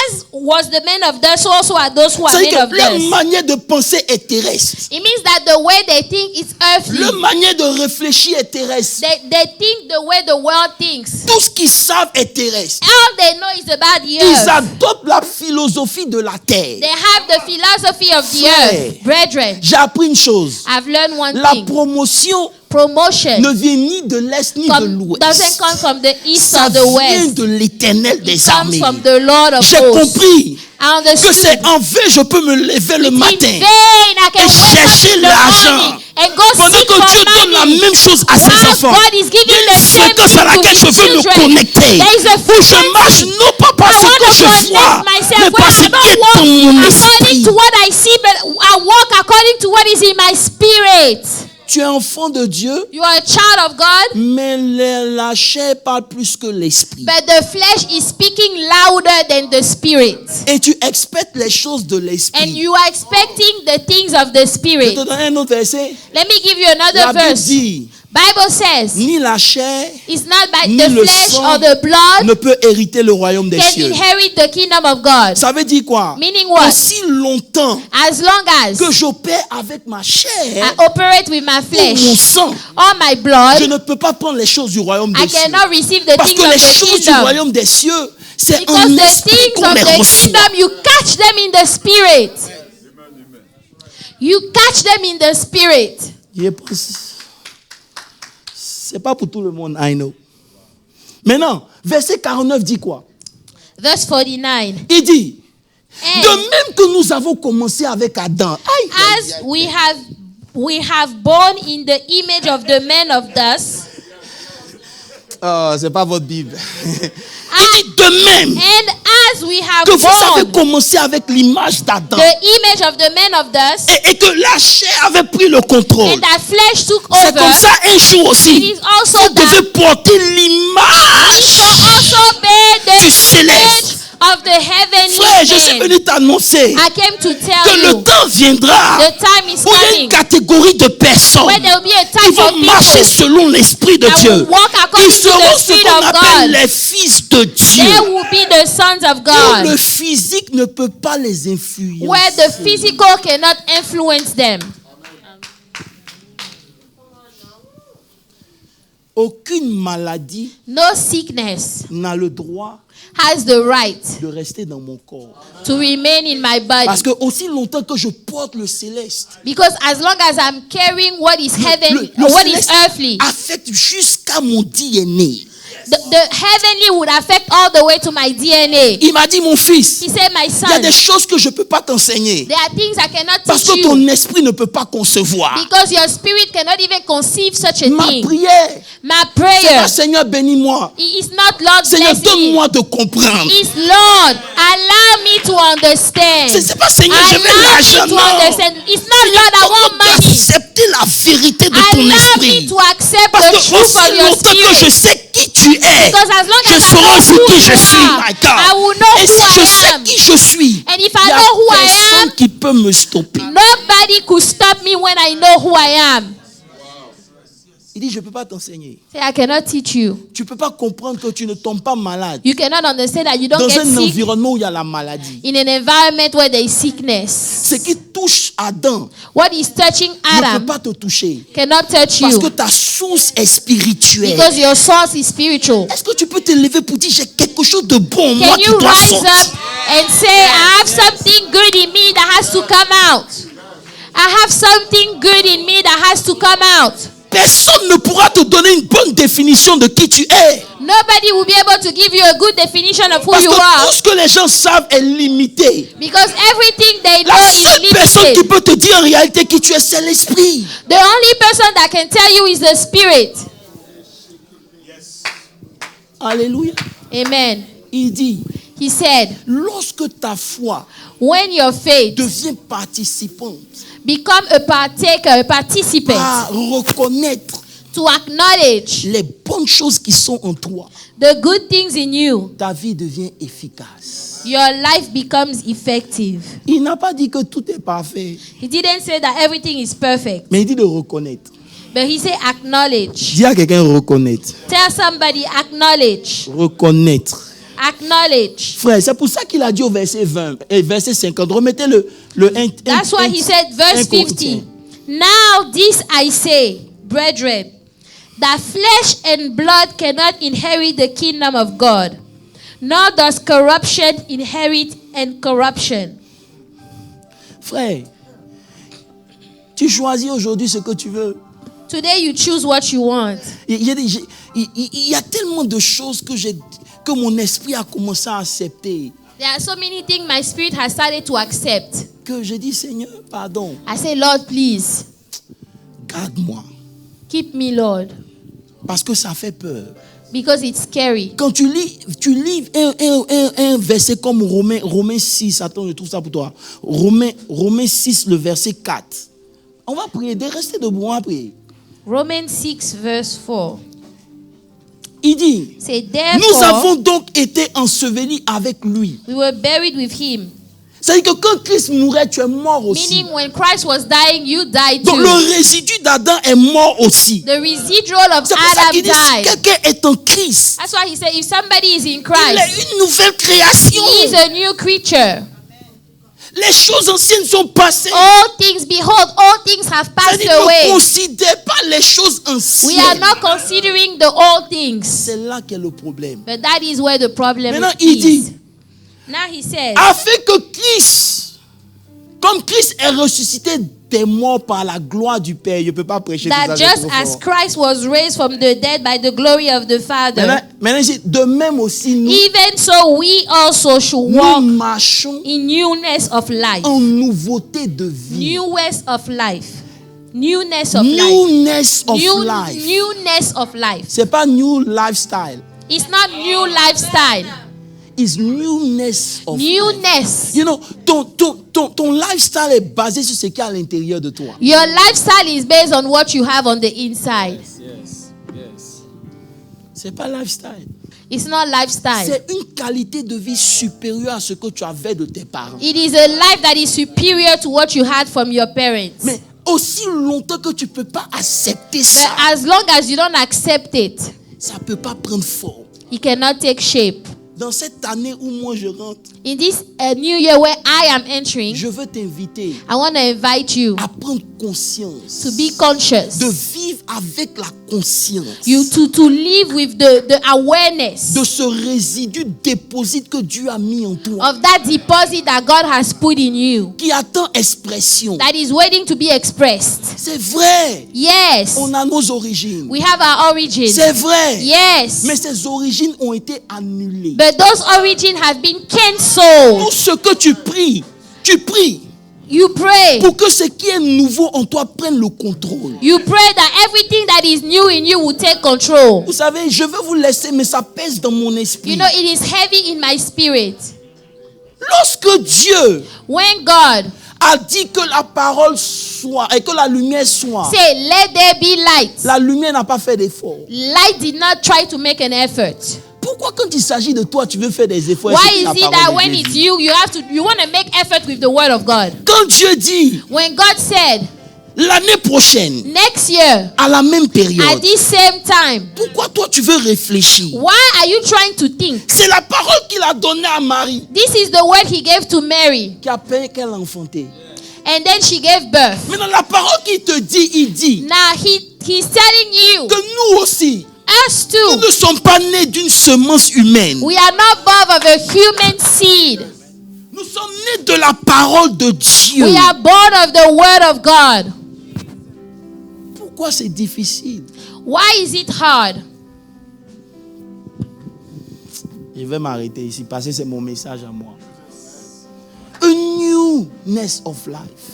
As was the men of dust, so also are those who are made C'est-à-dire of que leur dust. manière de penser est terrestre. It means that the way they think is earthly. Leur manière de réfléchir est terrestre. They think the way the world thinks. Tout ce qu'ils savent est terrestre. All they know is about the Ils earth. adoptent la philosophie de la terre. They have the philosophy of the Frère. earth. Brethren, J'ai appris une chose. I've learned one La thing. promotion Promotion ne vient ni de l'Est ni de doesn't l'Ouest. come from the east Ça or the vient west. de l'Éternel des It comes armées. from the Lord of J'ai hosts. compris I que understood. c'est en vain je peux me lever le In matin vain, I can et wake up chercher in the l'argent morning and go pendant seek que Dieu for donne la money. même chose à ses While enfants. God is Il giving y a the une same fréquence thing à to laquelle je his veux me children. connecter. There is a Où je marche frequency. non pas parce I want que to je connect vois, myself mais where parce I qu'il don't est walk dans mon according esprit. to what I see, but I walk according to what is in my spirit. Tu es enfant de Dieu, You are a child of God, mais la chair parle plus que l'esprit. but the flesh is speaking louder than the spirit. Et tu expectes les choses de And l'esprit. you are expecting the things of the Je spirit. te donne un autre verset. Let me give you La another Bible verse. dit, Bible says, ni la chair it's not by ni the le flesh sang or the blood ne peut hériter le royaume des can cieux. inherit the kingdom of God. Ça veut dire quoi? Meaning what? Aussi longtemps As long as que j'opère avec ma chair I operate with my ou mon flesh sang, or my blood, je ne peux pas prendre les choses du royaume I des cieux. cannot receive the Parce things que of les the choses du kingdom. royaume des cieux, c'est Because en the esprit things qu'on of les the reçoit. kingdom, you catch them in the spirit. You catch them in the spirit. C'est pas pour tout le monde, I know. Maintenant, verset 49 dit quoi? Verse 49. Il dit, And de même que nous avons commencé avec Adam, aïe, aïe, as we have We have born in the image of the man of dust. Oh, c'est pas votre Bible. Il dit de même And as we have que vous avez born commencé avec l'image d'Adam the image of the man of dust, et que la chair avait pris le contrôle. and that flesh took C'est over, comme ça un jour it aussi. is also Vous devez that porter we l'image shall also bear the du céleste. image of the heavenly Frère, je suis man. venu t'annoncer I came to que tell le you, temps viendra the time is où il y a une coming catégorie de personnes when there will be a qui time for vont marcher people selon l'Esprit de that Dieu. will walk Ils according to seront the ce Spirit qu'on of appelle God. les fils de Dieu. They will be the sons of Où le God, physique ne peut pas les influencer. where the physical cannot influence them. Aucune maladie No sickness n'a le droit has the right de rester dans mon corps. to remain in my Parce body. que aussi longtemps que je porte le céleste, Because as long as I'm carrying what is heavenly, le or what is céleste earthly, affecte jusqu'à mon DNA. the heavenly would affect all the way to my DNA. Il m'a dit, mon fils, He said, my il y a son, des choses que je ne peux pas t'enseigner. there are things I cannot Parce teach que you ton esprit ne peut pas concevoir. because your spirit cannot even conceive such a Ma thing. prière, My c'est prayer pas Seigneur, bénis-moi. is not Lord Seigneur, bless me. donne-moi de comprendre. It's Lord, allow me to understand. C'est pas Seigneur, je veux Allow l'argent. me to Non. understand. It's not Lord, I want money. Accepter la vérité de ton Allow me esprit. to accept Parce the que truth aussi of your longtemps que je spirit. sais qui tu es, Because as long je as I saurai know aussi who qui you je suis. are, My I God. will know Et who si je I sais am. qui je suis, And if il I n'y a know who I personne am, qui peut me stopper. nobody could stop me when I know who I am. Il dit, je ne peux pas t'enseigner. Say, I cannot teach you. Tu ne peux pas comprendre que tu ne tombes pas malade You cannot understand that you don't dans get un sick environnement où il y a la maladie. in an environment where there is sickness. Ce qui touche Adam What is touching ne peut Adam pas te toucher. cannot touch Parce you que ta source est spirituelle. because your source is spiritual. Est-ce que tu peux te lever pour dire, j'ai quelque chose de bon en moi Can qui you doit rise sortir? up and say, I have something good in me that has to come out? I have something good in me that has to come out. Personne ne pourra te donner une bonne définition de qui tu es. Nobody will be able to give you a good definition of who Parce you que are tout ce que les gens savent est limité. because everything they know La is seule personne qui limited. peut te dire en réalité qui tu es, c'est l'esprit. The only person that can tell you is the Spirit. Alléluia. Amen. Il dit, He said, lorsque ta foi when your faith devient participante become a partaker, a participant, à reconnaître to acknowledge les bonnes choses qui sont en toi, the good things in you, ta vie devient efficace. your life becomes effective. Il n'a pas dit que tout est parfait, He didn't say that everything is perfect, mais il dit de reconnaître. but he said acknowledge. Dis à quelqu'un reconnaître. Tell somebody acknowledge. Reconnaître. Acknowledge. Frère, c'est pour ça qu'il a dit au verset 20 et verset 50. Remettez le 1. That's why he said, verse 50. Now this I say, brethren, that flesh and blood cannot inherit the kingdom of God, nor does corruption inherit incorruption. Frère, tu choisis aujourd'hui ce que tu veux. Today you choose what you want. Il y a tellement de choses que mon esprit a commencé à accepter. There are so many things my spirit has started to accept. Que je dis, Seigneur, pardon, I say, Lord, please, garde-moi. keep me, Lord, Parce que ça fait peur. because it's scary. Quand tu lis un verset comme Romains 6, attends, je trouve ça pour toi. Romains 6, le verset 4. On va prier, restez debout, on va prier. Romans 6, verse 4. Il dit, Say, nous therefore, avons donc été ensevelis avec lui. we were buried with him. C'est-à-dire que quand Christ mourait, tu es mort aussi. Meaning, when Christ was dying, you died Donc too. le résidu d'Adam est mort aussi. The residual of C'est pour ça Adam qu'il dit, si died. quelqu'un est en Christ, That's why he said, if somebody is in il Christ, est une nouvelle création. he is a new creature. Les choses anciennes sont passées. All things, behold, all things have passed C'est-à-dire ne away. considère pas les choses We are anciennes. not considering the old things. C'est là qu'est le problème. But that is where the problem Maintenant, il is. dit, Now he says, afin que Christ, comme Christ est ressuscité des morts par la gloire du Père, je ne peux pas prêcher tout ça. that c'est just trop as fort. Christ was raised from the dead by the glory of the Father, Maintenant, il dit, de même aussi, nous even so we also should walk marchons in newness of life. en nouveauté de vie. Newness of life. Newness of Newness of life. Newness of life. C'est pas new lifestyle. It's not new lifestyle. It's newness of life. Newness. You know, ton lifestyle est basé sur ce qu'il y a à l'intérieur de toi. Your lifestyle is based on what you have on the inside. Yes. C'est pas lifestyle. It's not lifestyle. C'est une qualité de vie supérieure à ce que tu avais de tes parents. It is a life that is superior to what you had from your parents. Mais aussi longtemps que tu peux pas accepter ça, But as long as you don't accept it, ça peut pas prendre forme. it cannot take shape. Dans cette année où moi je rentre, In this new year where I am entering, je veux t'inviter I want to invite you à prendre conscience, to be conscious. de vivre avec la conscience, You to live with the awareness de ce résidu déposit que Dieu a mis en toi, of that deposit that God has put in you qui attend expression. that is waiting to be expressed. C'est vrai, Yes, on a nos origines. we have our origins. C'est vrai, Yes, mais ces origines ont été annulées. but those origins have been cancelled. Tout ce que tu pries You pray. pour que ce qui est nouveau en toi prenne le contrôle. You pray that everything that is new in you will take control. Vous savez, je veux vous laisser, mais ça pèse dans mon esprit. You know, it is heavy in my spirit. Lorsque Dieu When God a dit que la parole soit et que la lumière soit, say, let there be light, la lumière n'a pas fait d'effort. light did not try to make an effort. Pourquoi quand il s'agit de toi, tu veux faire des efforts? Why et is c'est it la that parole when de it's Jésus? you want to make effort with the word of God? Quand Dieu dit When God said, l'année prochaine, next year, à la même at période, this same time, pourquoi toi tu veux réfléchir? why are you trying to think? C'est la parole qu'il a donnée à Marie This is the word he gave to Mary, qui a payé qu'elle a enfanté. and then she gave birth. Maintenant, la parole qu'il te dit, il dit Now he's telling you, que nous aussi, us nous too, ne sommes pas nés d'une semence humaine. we are not born of a human seed. Nous sommes nés de la parole de Dieu. We are born of the word of God. Pourquoi c'est difficile? Why is it hard? Je vais m'arrêter ici parce que c'est mon message à moi. A newness of life.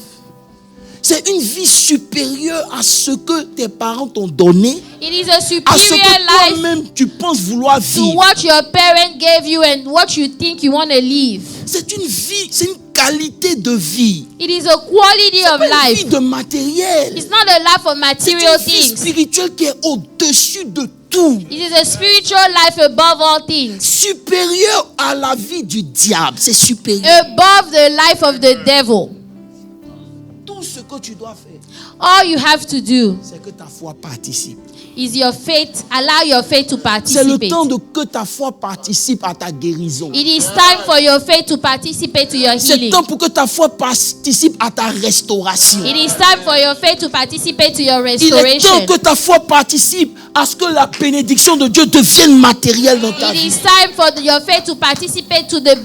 C'est une vie supérieure à ce que tes parents t'ont donné, It is a à ce superior que life toi-même tu penses vouloir to vivre. what your parent gave you and what you think you want to live. C'est une vie, c'est une qualité de vie. It is a quality of Pas une vie life. de matériel. It's not a life of C'est material une vie things. spirituelle qui est au-dessus de tout. It is a spiritual life above all things. Supérieur à la vie du diable. C'est supérieur. Above the life of the devil. Tout ce que tu dois faire, All you have to do c'est que ta foi participe. is your faith, allow your faith to C'est le participate. temps de que ta foi participe à ta guérison. It is time for your faith to participate to your C'est le healing. temps pour que ta foi participe à ta restauration. It is time for your faith to participate to your Il est temps restoration. que ta foi participe à ce que la bénédiction de Dieu devienne matérielle dans ta It vie. is time for your faith to participate to the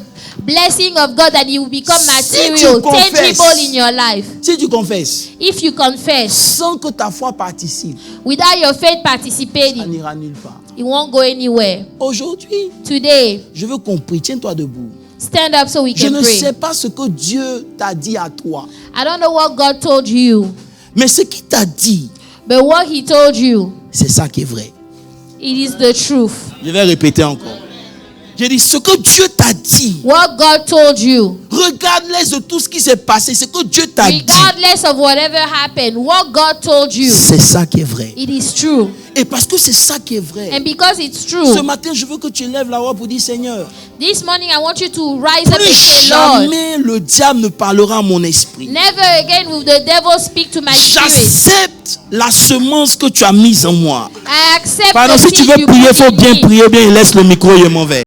blessing of God, that it will become Si material, tu confesses, tangible in your life. Si tu confesses, If you confess sans que ta foi participe, without your faith ça participating, n'ira nulle part. it won't go anywhere. Aujourd'hui, Today, je veux qu'on prie. Tiens-toi debout. stand up so we Je can ne sais pray. pas ce que Dieu t'a dit à toi, I don't know what God told you, mais ce qu'il t'a dit, but what He told you, c'est ça qui est vrai. it is the truth. Je vais répéter encore. J'ai dit, ce que Dieu t'a dit, What God told you, regardless de tout ce qui s'est passé, ce que Dieu t'a dit, regardless of whatever happened, what God told you, c'est ça qui est vrai. it is true. Et parce que c'est ça qui est vrai, And because it's ce true, matin, je veux que tu lèves la voix pour dire, Seigneur, this morning I want you to rise up and plus say, Lord, jamais le diable ne parlera à mon esprit. never again will the devil speak to my spirit. J'accepte la semence que tu as mise en moi. I accept Pardon, the si tu seed veux you prier, il put faut in bien me. prier, bien, laisse le micro, je m'en vais.